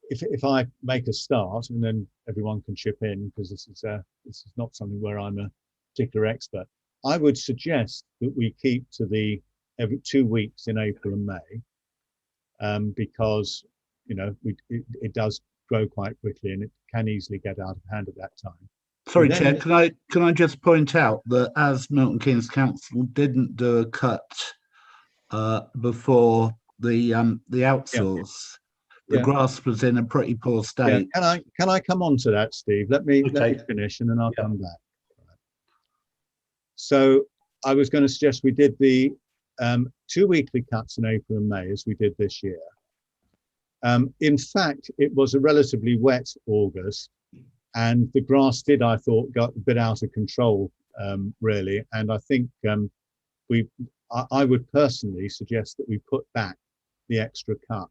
If I make a start, and then everyone can chip in, because this is not something where I'm a particular expert. I would suggest that we keep to the every 2 weeks in April and May, because it does grow quite quickly, and it can easily get out of hand at that time. Sorry, Chair, can I just point out that as Milton Keynes Council didn't do a cut before the outsource, the grass was in a pretty poor state. Can I come on to that, Steve? Let me finish, and then I'll come back. So I was going to suggest we did the 2 weekly cuts in April and May, as we did this year. In fact, it was a relatively wet August, and the grass did, I thought, got a bit out of control, really. And I think I would personally suggest that we put back the extra cut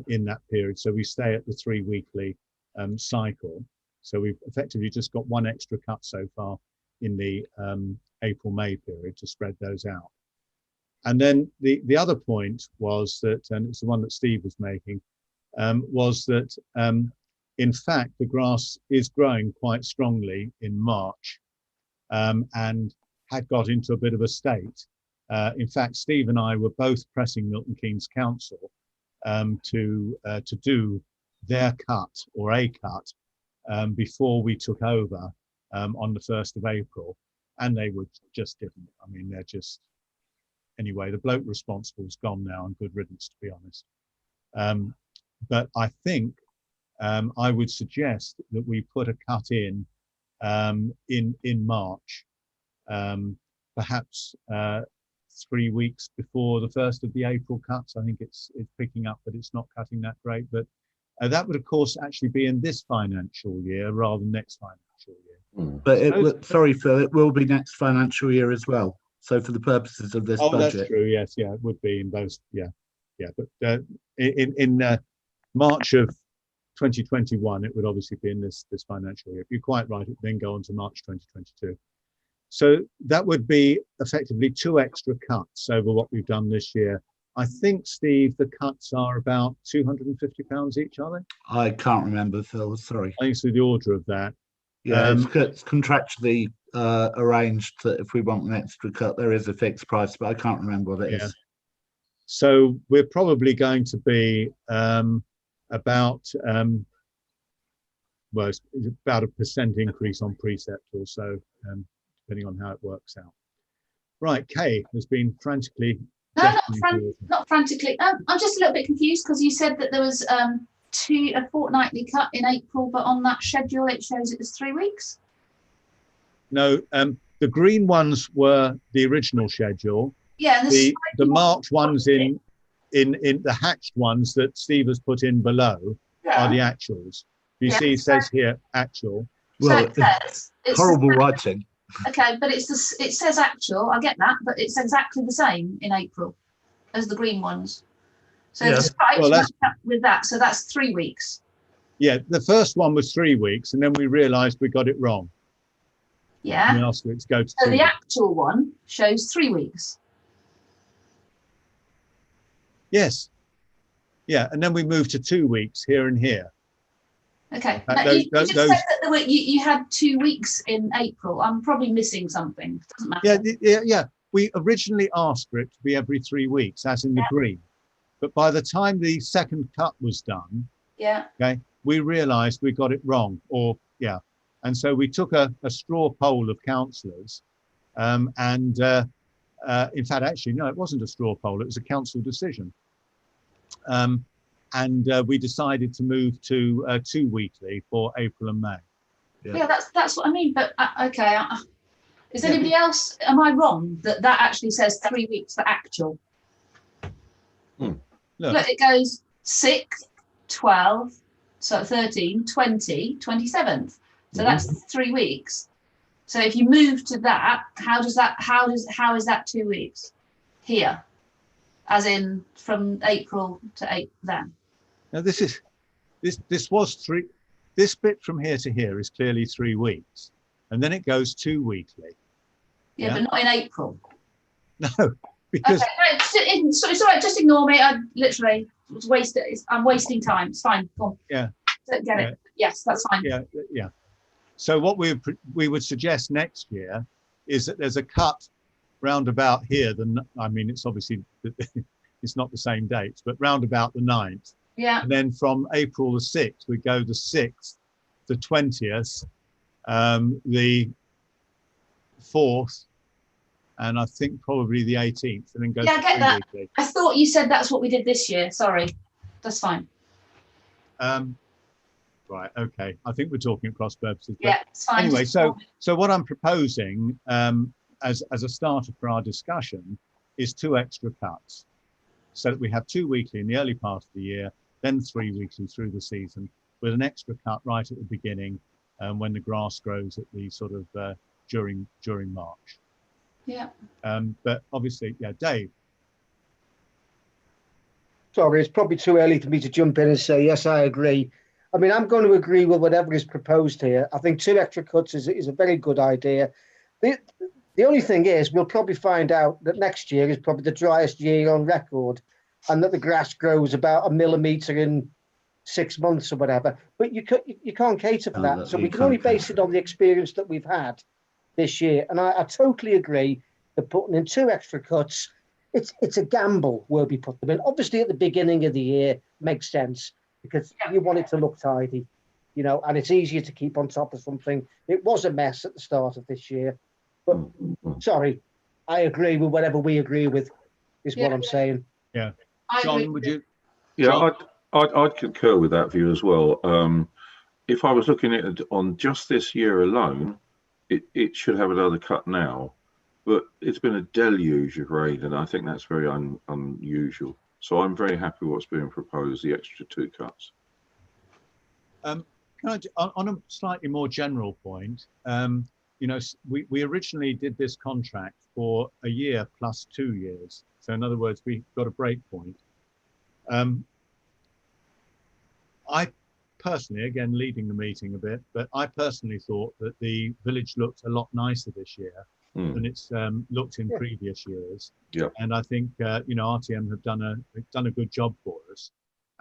in that period, so we stay at the 3 weekly cycle. So we've effectively just got one extra cut so far in the April-May period to spread those out. And then the other point was that, and it's the one that Steve was making, was that in fact the grass is growing quite strongly in March, and had got into a bit of a state. In fact, Steve and I were both pressing Milton Keynes Council to do their cut, or a cut, before we took over on the 1st of April, and they were just didn't. I mean, they're just, anyway, the bloke responsible is gone now, and good riddance, to be honest. But I think I would suggest that we put a cut in March, perhaps 3 weeks before the 1st of the April cuts. I think it's picking up, but it's not cutting that great. But that would, of course, actually be in this financial year rather than next financial year. But sorry, Phil, it will be next financial year as well. So for the purposes of this budget. That's true. Yes, it would be in both. Yeah. But in March of 2021, it would obviously be in this financial year. You're quite right. It would then go on to March 2022. So that would be effectively 2 extra cuts over what we've done this year. I think, Steve, the cuts are about £250 each, are they? I can't remember, Phil. Sorry. I think it's the order of that. Yeah, it's contractually arranged that if we want an extra cut, there is a fixed price, but I can't remember what it is. So we're probably going to be about well, it's about a % increase on precept or so, depending on how it works out. Right, Kay has been frantically. Not frantically. I'm just a little bit confused because you said that there was a fortnightly cut in April, but on that schedule it shows it was 3 weeks. No, the green ones were the original schedule. Yeah, and the marked ones in the hatched ones that Steve has put in below are the actuals. You see, it says here actual. Well, so it's horrible writing. Okay, but it says actual. I get that, but it's exactly the same in April as the green ones. So with that, so that's 3 weeks. Yeah, the first one was 3 weeks, and then we realised we got it wrong. Yeah. And we asked it to go to so the actual one shows 3 weeks. Yes. Yeah, and then we moved to 2 weeks here and here. Okay. You just said that you had 2 weeks in April. I'm probably missing something. Doesn't matter. Yeah. We originally asked for it to be every 3 weeks, as in the green. But by the time the second cut was done, okay, we realised we got it wrong. And so we took a straw poll of councillors, and in fact, actually, no, it wasn't a straw poll. It was a council decision. And we decided to move to 2 weekly for April and May. Yeah, that's what I mean. But okay, is anybody else? Am I wrong that actually says 3 weeks for actual? Look, it goes 6, 12, So 13, 20, 27th. So that's 3 weeks. So if you move to that, how is that 2 weeks here? As in from April to April then? Now this was this bit from here to here is clearly 3 weeks, and then it goes 2 weekly. Yeah, but not in April. No, because it's all right. Just ignore me. I literally was wasted. I'm wasting time. It's fine. Go on. Yeah. Get it. Yes, that's fine. Yeah. So what we would suggest next year is that there's a cut round about here. I mean, it's obviously it's not the same dates, but round about the 9th. Yeah. And then from April the 6th, we go the 6th, the 20th, the 4th, and I think probably the 18th, and then go. Yeah, I get that. Weekly. I thought you said that's what we did this year. Sorry, that's fine. Right. Okay. I think we're talking at cross purposes. Yeah, it's fine. Anyway, so what I'm proposing as a starter for our discussion is 2 extra cuts, so that we have 2 weekly in the early part of the year, then 3 weekly through the season, with an extra cut right at the beginning, when the grass grows at the sort of during March. Yeah. But obviously, yeah, Dave. Sorry, it's probably too early for me to jump in and say, yes, I agree. I mean, I'm going to agree with whatever is proposed here. I think 2 extra cuts is a very good idea. The only thing is, we'll probably find out that next year is probably the driest year on record, and that the grass grows about 1 millimetre in 6 months or whatever. But you can't cater for that. So we can only base it on the experience that we've had this year. And I totally agree that putting in 2 extra cuts, it's a gamble where we put them in. Obviously, at the beginning of the year makes sense, because you want it to look tidy, you know, and it's easier to keep on top of something. It was a mess at the start of this year, but sorry, I agree with whatever we agree with, is what I'm saying. Yeah. John, would you? Yeah, I'd concur with that view as well. If I was looking at it on just this year alone, it should have another cut now, but it's been a deluge of rain, and I think that's very unusual. So I'm very happy with what's being proposed, the extra 2 cuts. Can I, on a slightly more general point, you know, we originally did this contract for a year plus 2 years. So in other words, we got a break point. I personally, again, leading the meeting a bit, but I personally thought that the village looked a lot nicer this year than it's looked in previous years. Yeah. And I think you know, RTM have done a good job for us.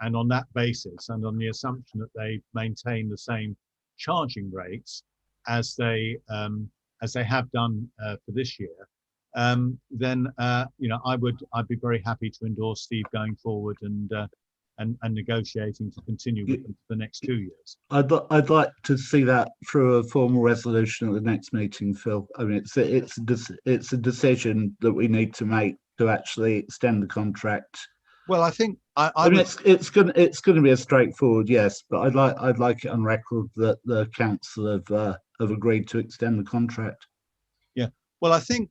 And on that basis, and on the assumption that they maintain the same charging rates as they have done for this year, then you know, I'd be very happy to endorse Steve going forward and negotiating to continue with them for the next 2 years. I'd like to see that through a formal resolution at the next meeting, Phil. I mean, it's a decision that we need to make to actually extend the contract. Well, I think I mean, it's going to be a straightforward yes, but I'd like it on record that the council have agreed to extend the contract. Yeah. Well, I think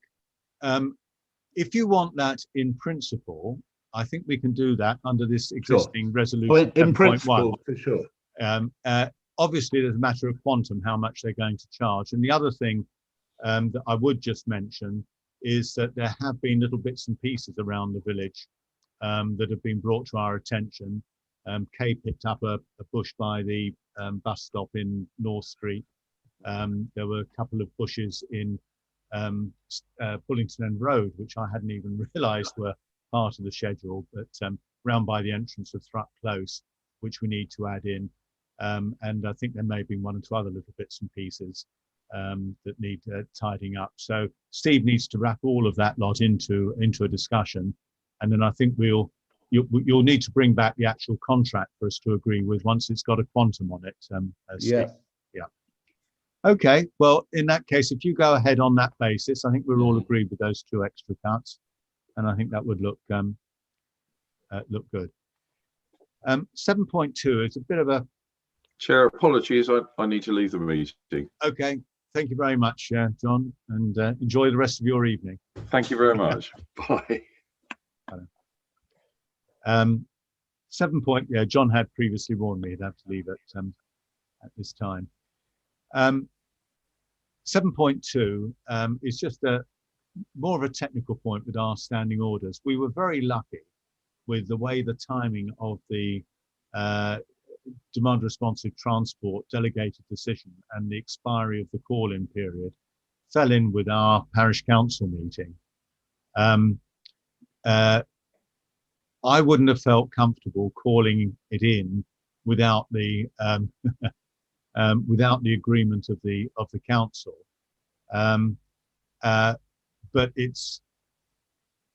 if you want that in principle, I think we can do that under this existing resolution. Well, in principle, for sure. Obviously, there's a matter of quantum, how much they're going to charge. And the other thing that I would just mention is that there have been little bits and pieces around the village that have been brought to our attention. Kay picked up a bush by the bus stop in North Street. There were a couple of bushes in Bullington End Road, which I hadn't even realised were part of the schedule, but round by the entrance of Thrupp Close, which we need to add in. And I think there may have been 1 or 2 other little bits and pieces that need tidying up. So Steve needs to wrap all of that lot into a discussion. And then I think you'll need to bring back the actual contract for us to agree with once it's got a quantum on it. Yeah. Yeah. Okay. Well, in that case, if you go ahead on that basis, I think we're all agreed with those 2 extra cuts. And I think that would look good. 7.2 is a bit of a... Chair, apologies, I need to leave the meeting. Okay, thank you very much, John, and enjoy the rest of your evening. Thank you very much. Bye. 7 point, yeah, John had previously warned me he'd have to leave at this time. 7.2 is just more of a technical point with our standing orders. We were very lucky with the way the timing of the demand responsive transport delegated decision and the expiry of the call-in period fell in with our parish council meeting. I wouldn't have felt comfortable calling it in without the without the agreement of the council. But it's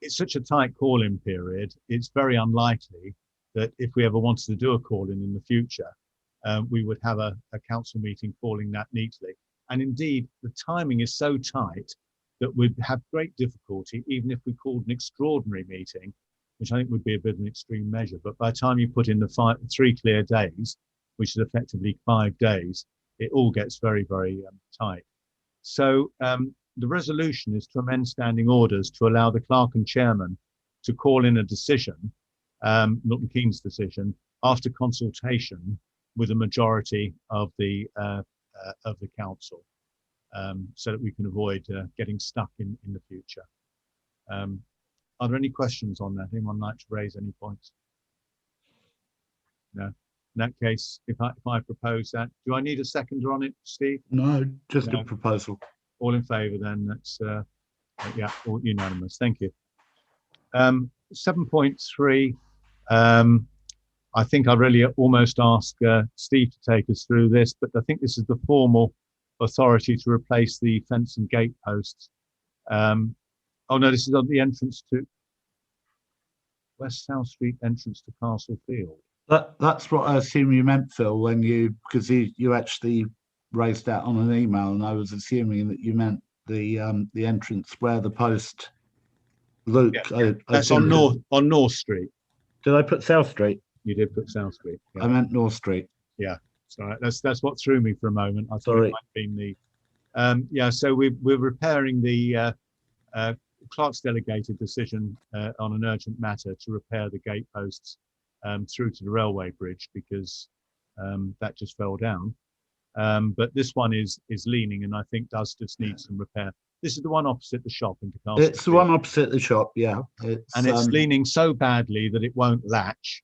such a tight call-in period. It's very unlikely that if we ever wanted to do a call-in in the future, we would have a council meeting calling that neatly. And indeed, the timing is so tight that we'd have great difficulty, even if we called an extraordinary meeting, which I think would be a bit of an extreme measure. But by the time you put in the 3 clear days, which is effectively 5 days, it all gets very, very tight. So the resolution is to amend standing orders to allow the clerk and chairman to call in a decision, Milton Keynes' decision, after consultation with a majority of the council, so that we can avoid getting stuck in the future. Are there any questions on that? Anyone like to raise any points? No. In that case, if I propose that, do I need a seconder on it, Steve? No, just No. a proposal. All in favour then? That's yeah, all unanimous. Thank you. 7.3. I think I really almost ask Steve to take us through this, but I think this is the formal authority to replace the fence and gate posts. Oh no, this is on the entrance to West South Street entrance to Castle Field. That's what I assume you meant, Phil, when because you actually raised that on an email, and I was assuming that you meant the entrance where the post. Luke, yeah. That's on North Street. Did I put South Street? You did put South Street. Yeah. I meant North Street. Yeah, sorry, that's what threw me for a moment. I thought Sorry. it might have been the. Yeah, so we're repairing the clerk's delegated decision on an urgent matter to repair the gate posts through to the railway bridge, because that just fell down. But this one is leaning, and I think does just need some repair. This is the one opposite the shop into Castle. It's the one opposite the shop, yeah. It's leaning so badly that it won't latch.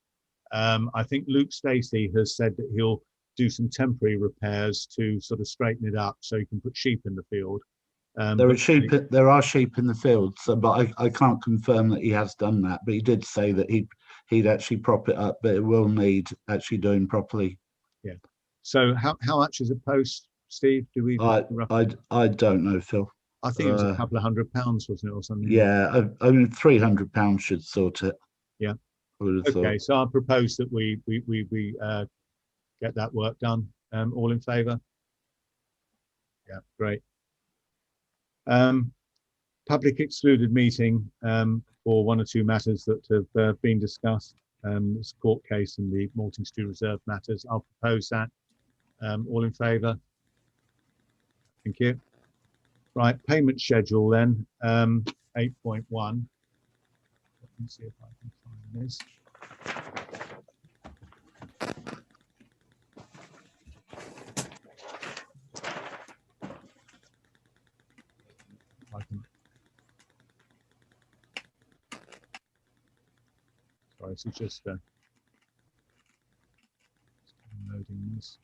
I think Luke Stacey has said that he'll do some temporary repairs to sort of straighten it up so he can put sheep in the field. There are sheep in the field, so but I can't confirm that he has done that. But he did say that he'd actually prop it up, but it will need actually doing properly. Yeah. So how much is a post, Steve? Do we? I don't know, Phil. I think it was a couple of £100, wasn't it, or something? Yeah, I mean £300 should sort it. Yeah. Okay, so I propose that we get that work done. All in favour? Yeah, great. Public excluded meeting for 1 or 2 matters that have been discussed. This court case and the Maltingstew Reserve matters. I'll propose that. All in favour? Thank you. Right, payment schedule then, 8.1. Let me see if I can find this. Sorry, this is just loading this.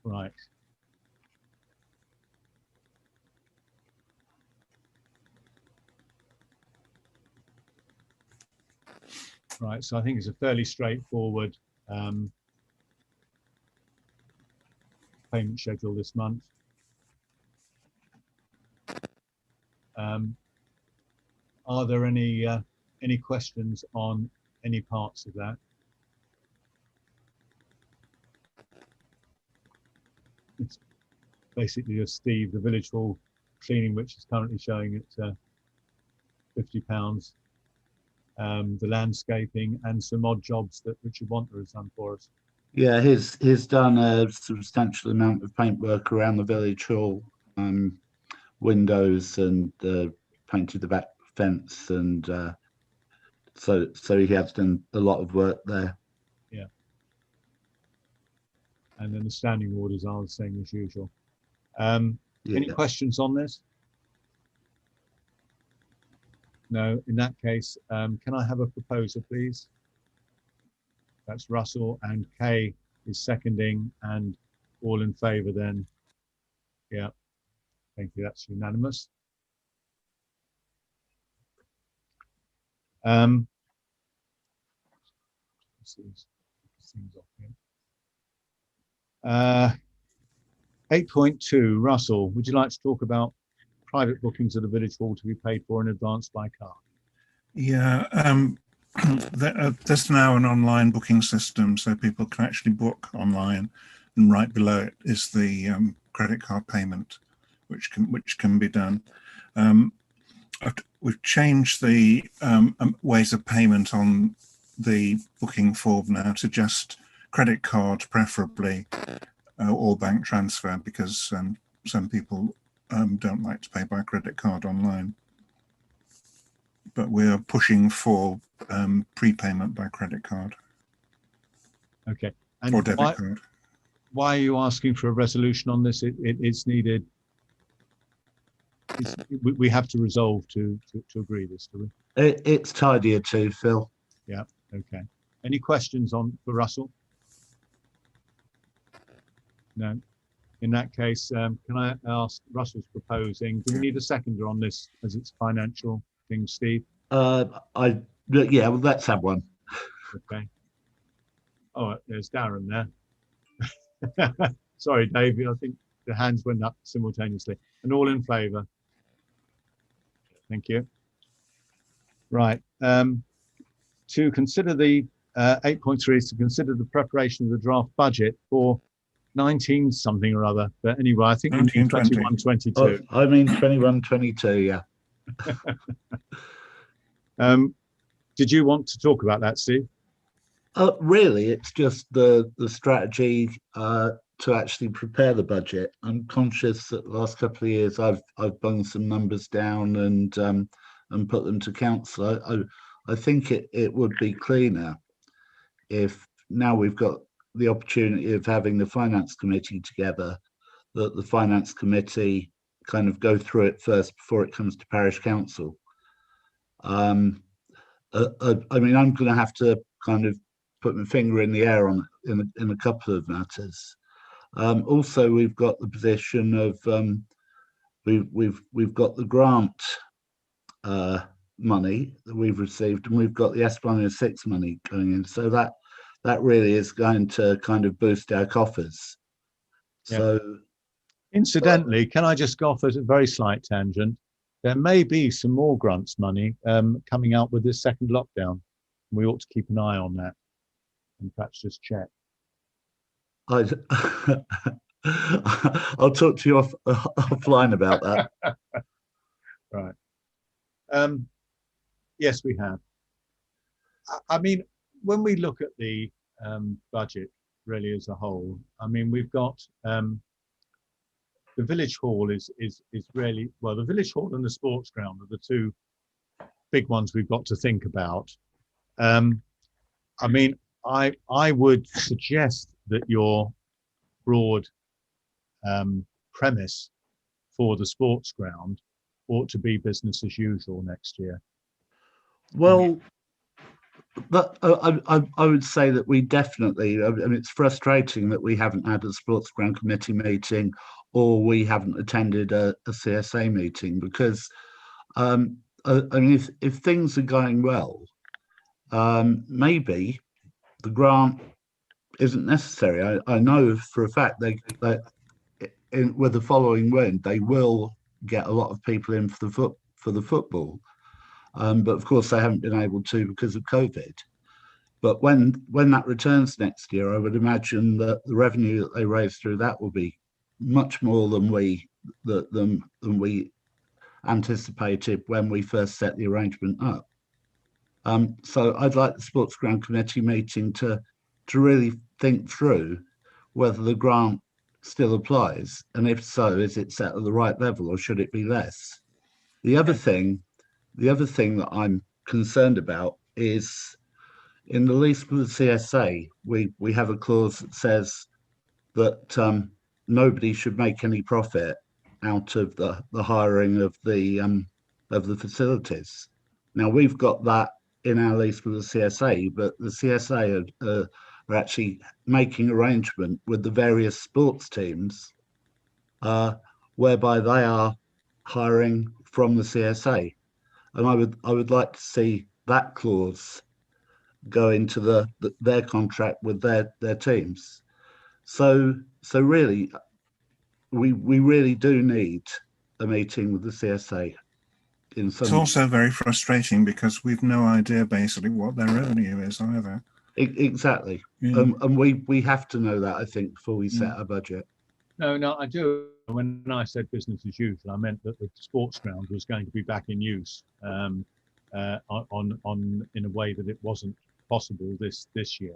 Right. Right, so I think it's a fairly straightforward payment schedule this month. Are there any questions on any parts of that? It's basically just Steve, the village hall cleaning, which is currently showing at £50. The landscaping and some odd jobs that Richard Wanter has done for us. Yeah, he's done a substantial amount of paintwork around the village hall, windows, and painted the back fence, and so he has done a lot of work there. Yeah. And then the standing orders are the same as usual. Any questions on this? No. In that case, can I have a proposer, please? That's Russell, and Kay is seconding, and all in favour then. Yeah. Thank you. That's unanimous. Things off here. 8.2, Russell, would you like to talk about private bookings at the village hall to be paid for in advance by card? Yeah, there's now an online booking system, so people can actually book online, and right below it is the credit card payment, which can be done. We've changed the ways of payment on the booking form now to just credit card, preferably, or bank transfer, because some people don't like to pay by credit card online. But we're pushing for prepayment by credit card. Okay. And or debit card. Why are you asking for a resolution on this? It's needed. We have to resolve to agree this, do we? It's tidier too, Phil. Yeah. Okay. Any questions for Russell? No. In that case, can I ask, Russell's proposing, do we need a seconder on this as it's financial thing, Steve? Yeah, well, let's have one. Okay. Oh, there's Darren there. Sorry, David, I think the hands went up simultaneously. And all in favour? Thank you. Right. To consider the 8.3 is to consider the preparation of the draft budget for 19 something or other. But anyway, I think we mean 21, 22. Oh, I mean 21, 22, yeah. Did you want to talk about that, Steve? Really, it's just the strategy to actually prepare the budget. I'm conscious that the last couple of years I've bunged some numbers down and put them to council. I think it would be cleaner if now we've got the opportunity of having the finance committee together, that the finance committee kind of go through it first before it comes to parish council. I mean, I'm going to have to kind of put my finger in the air on it in a couple of matters. Also, we've got the position of we've got the grant money that we've received, and we've got the S106 money going in. So that really is going to kind of boost our coffers. Yeah. So, incidentally, can I just go off at a very slight tangent? There may be some more grants money coming out with this second lockdown. We ought to keep an eye on that and perhaps just check. I'll talk to you offline about that. Right. Yes, we have. I mean, when we look at the budget really as a whole, I mean, we've got the village hall is really, well, the village hall and the sports ground are the two big ones we've got to think about. I mean, I would suggest that your broad premise for the sports ground ought to be business as usual next year. Well, but I would say that we definitely, I mean, it's frustrating that we haven't had a sports ground committee meeting or we haven't attended a CSA meeting, because I mean, if things are going well, maybe the grant isn't necessary. I know for a fact with the following wind, they will get a lot of people in for the football. But of course they haven't been able to because of COVID. But when that returns next year, I would imagine that the revenue that they raise through that will be much more than we anticipated when we first set the arrangement up. So I'd like the sports ground committee meeting to really think through whether the grant still applies, and if so, is it set at the right level or should it be less? The other thing The other thing that I'm concerned about is in the lease with the CSA, we have a clause that says that nobody should make any profit out of the hiring of the facilities. Now we've got that in our lease with the CSA, but the CSA are actually making arrangement with the various sports teams whereby they are hiring from the CSA, and I would like to see that clause go into their contract with their teams. So really, we really do need a meeting with the CSA. It's also very frustrating because we've no idea basically what their revenue is either. Exactly, and we have to know that, I think, before we set our budget. No, I do. When I said business as usual, I meant that the sports ground was going to be back in use in a way that it wasn't possible this year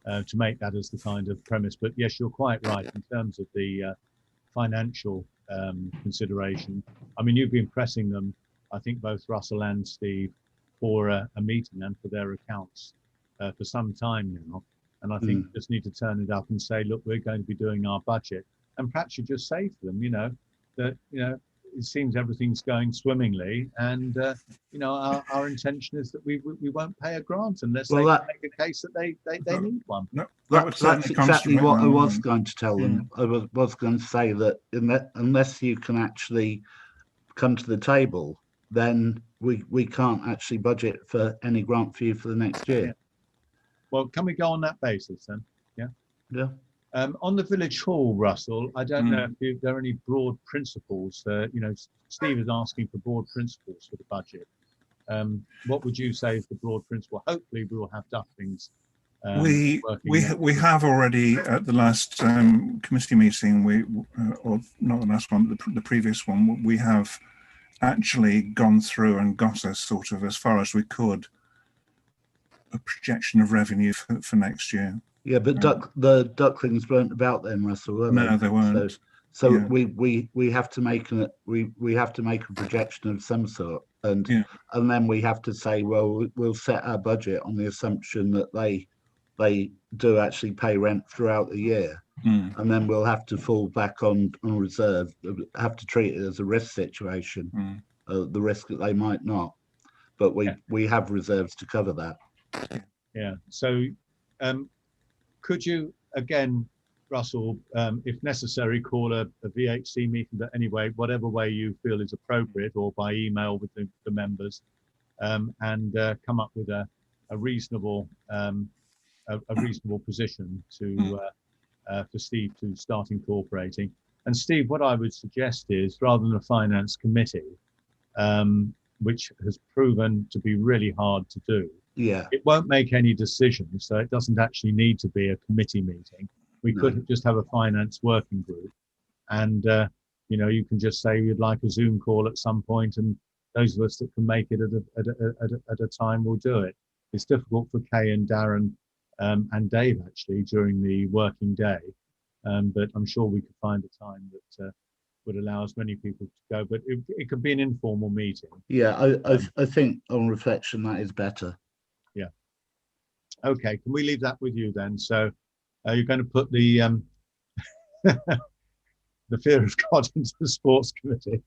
to make that as the kind of premise. But yes, you're quite right in terms of the financial consideration. I mean, you've been pressing them, I think both Russell and Steve, for a meeting and for their accounts for some time now. And I think you just need to turn it up and say, look, we're going to be doing our budget. And perhaps you just say to them, that, it seems everything's going swimmingly. And, our intention is that we won't pay a grant unless they make a case that they need one. No, that's exactly what I was going to tell them. I was going to say that unless you can actually come to the table, then we can't actually budget for any grant for you for the next year. Yeah. Well, can we go on that basis then? Yeah. Yeah. On the village hall, Russell, I don't know if there are any broad principles. Steve is asking for broad principles for the budget. What would you say is the broad principle? Hopefully, we will have ducklings. We have already at the last committee meeting, or not the last one, but the previous one, we have actually gone through and got us sort of as far as we could a projection of revenue for next year. Yeah, but the ducklings weren't about then, Russell, were they? No, they weren't. So we have to make we have to make a projection of some sort, and then we have to say, well, we'll set our budget on the assumption that they do actually pay rent throughout the year, and then we'll have to fall back on reserve, have to treat it as a risk situation, the risk that they might not, but we have reserves to cover that. Yeah. So. Could you, again, Russell, if necessary, call a VHC meeting, but anyway, whatever way you feel is appropriate, or by email with the members, and come up with a reasonable position for Steve to start incorporating. And Steve, what I would suggest is, rather than a finance committee, which has proven to be really hard to do, it won't make any decisions, so it doesn't actually need to be a committee meeting. We could just have a finance working group, and you can just say you'd like a Zoom call at some point, and those of us that can make it at a time will do it. It's difficult for Kay and Darren and Dave actually during the working day, but I'm sure we could find a time that would allow as many people to go. But it could be an informal meeting. Yeah, I think on reflection that is better. Yeah. Okay, can we leave that with you then? So you're going to put the the fear of God into the sports committee,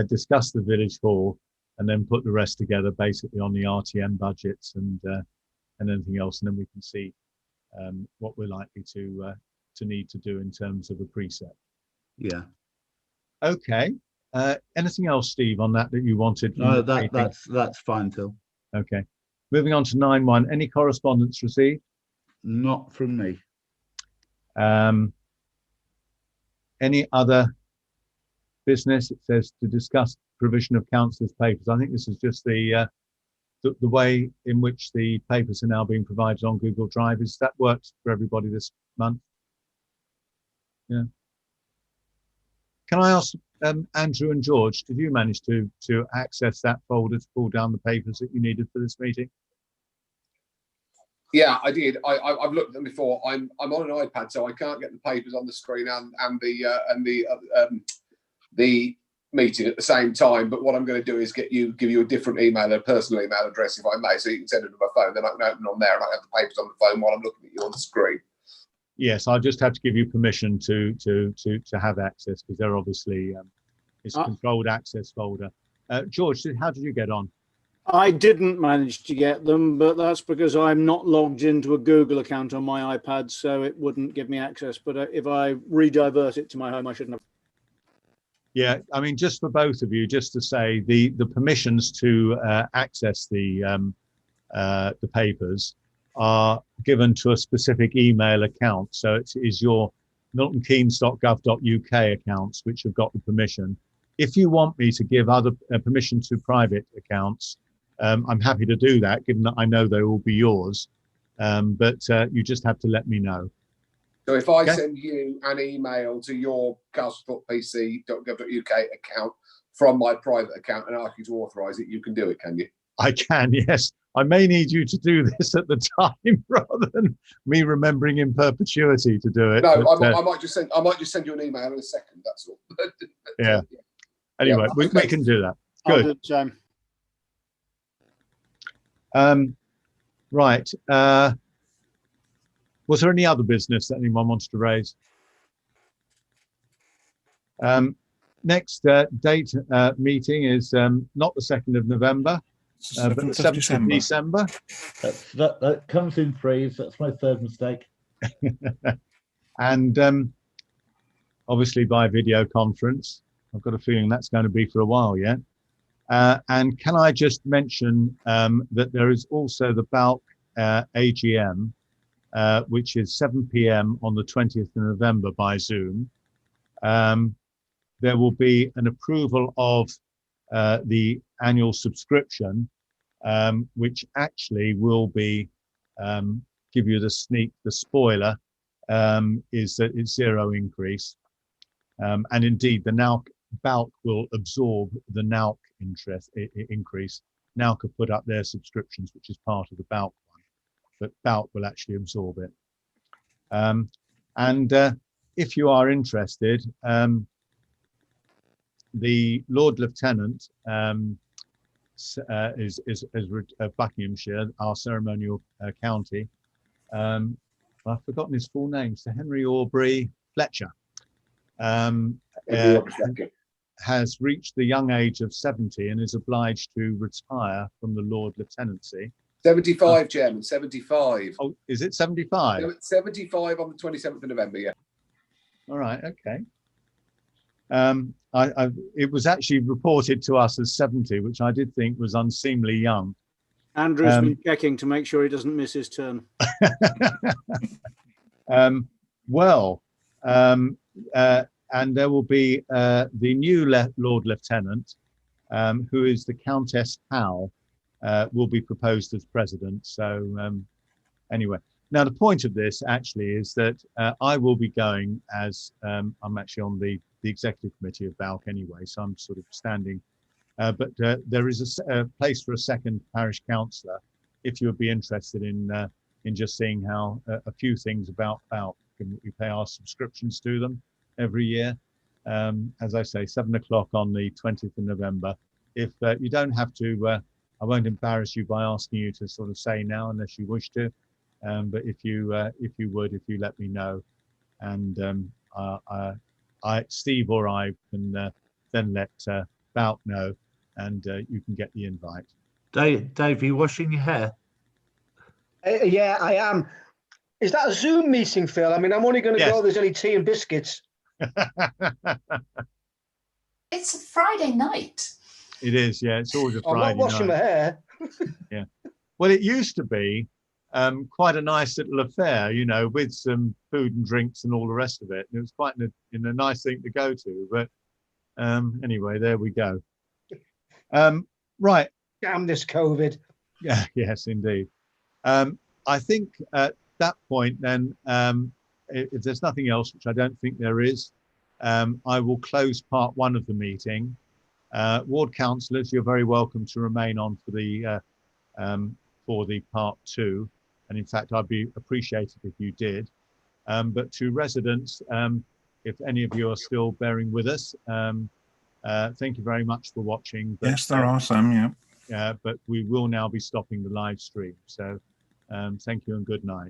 discuss the village hall, and then put the rest together basically on the RTM budgets and anything else, and then we can see what we're likely to need to do in terms of a precept. Yeah. Okay. Anything else, Steve, on that you wanted? No, that's fine, Phil. Okay. Moving on to 9.1. Any correspondence received? Not from me. Any other business? It says to discuss provision of councillors' papers. I think this is just the way in which the papers are now being provided on Google Drive. Is that works for everybody this month? Yeah. Can I ask Andrew and George, did you manage to access that folder to pull down the papers that you needed for this meeting? Yeah, I did. I've looked at them before. I'm on an iPad, so I can't get the papers on the screen and the meeting at the same time. But what I'm going to do is give you a different email, a personal email address, if I may, so you can send it to my phone. Then I can open on there, and I have the papers on the phone while I'm looking at you on the screen. Yes, I'll just have to give you permission to have access, because they're obviously it's a controlled access folder. George, how did you get on? I didn't manage to get them, but that's because I'm not logged into a Google account on my iPad, so it wouldn't give me access. But if I redivert it to my home, I shouldn't have. Yeah, I mean, just for both of you, just to say the permissions to access the papers are given to a specific email account. So it is your miltonkeynes.gov.uk accounts which have got the permission. If you want me to give other permission to private accounts, I'm happy to do that, given that I know they will be yours. But you just have to let me know. So if I send you an email to your castlethorpepc.gov.uk account from my private account and ask you to authorise it, you can do it, can you? I can, yes. I may need you to do this at the time rather than me remembering in perpetuity to do it. No, but, I might just send you an email in a second. That's all. Yeah. Anyway, we can do that. Good. I'll do the same. Right. Was there any other business that anyone wants to raise? Next date meeting is not the 2nd of November, but the 7th of December. That comes in threes. That's my third mistake. And obviously by video conference. I've got a feeling that's going to be for a while yet. And can I just mention that there is also the Balk AGM, which is 7 p.m. on the 20th of November by Zoom. There will be an approval of the annual subscription, which actually will be, give you the spoiler, is that it's 0 increase. And indeed, the Balk will absorb the NAUC increase. NAUC have put up their subscriptions, which is part of the Balk one, but Balk will actually absorb it. And if you are interested, the Lord Lieutenant is Buckinghamshire, our ceremonial county. I've forgotten his full name. Sir Henry Aubrey Fletcher. Has reached the young age of 70 and is obliged to retire from the Lord Lieutenancy. 75, Chairman, 75. Oh, is it 75? 75 on the 27th of November, yeah. All right, okay. It was actually reported to us as 70, which I did think was unseemly young. Andrew's been checking to make sure he doesn't miss his turn. And there will be the new Lord Lieutenant, who is the Countess Howe, will be proposed as president. So anyway, now the point of this actually is that I will be going as I'm actually on the executive committee of BALC anyway, so I'm sort of standing. But there is a place for a second parish councillor if you would be interested in just seeing how a few things about BALC. We pay our subscriptions to them every year. As I say, 7 o'clock on the 20th of November. If you don't have to, I won't embarrass you by asking you to sort of say now unless you wish to. But if you let me know, and Steve or I can then let Balk know, and you can get the invite. Dave, are you washing your hair? Yeah, I am. Is that a Zoom meeting, Phil? I mean, I'm only going to go. There's only tea and biscuits. It's a Friday night. It is, yeah. It's always a Friday night. I'm not washing my hair. Yeah. Well, it used to be quite a nice little affair, you know, with some food and drinks and all the rest of it. It was quite a nice thing to go to. But anyway, there we go. Right. Damn this COVID. Yeah. Yes, indeed. I think at that point, then, if there's nothing else, which I don't think there is, I will close part 1 of the meeting. Ward councillors, you're very welcome to remain on for the part 2, and in fact I'd be appreciated if you did. But to residents, if any of you are still bearing with us, Thank you very much for watching. But, Yes, there are some, yeah. but we will now be stopping the live stream. So thank you and good night.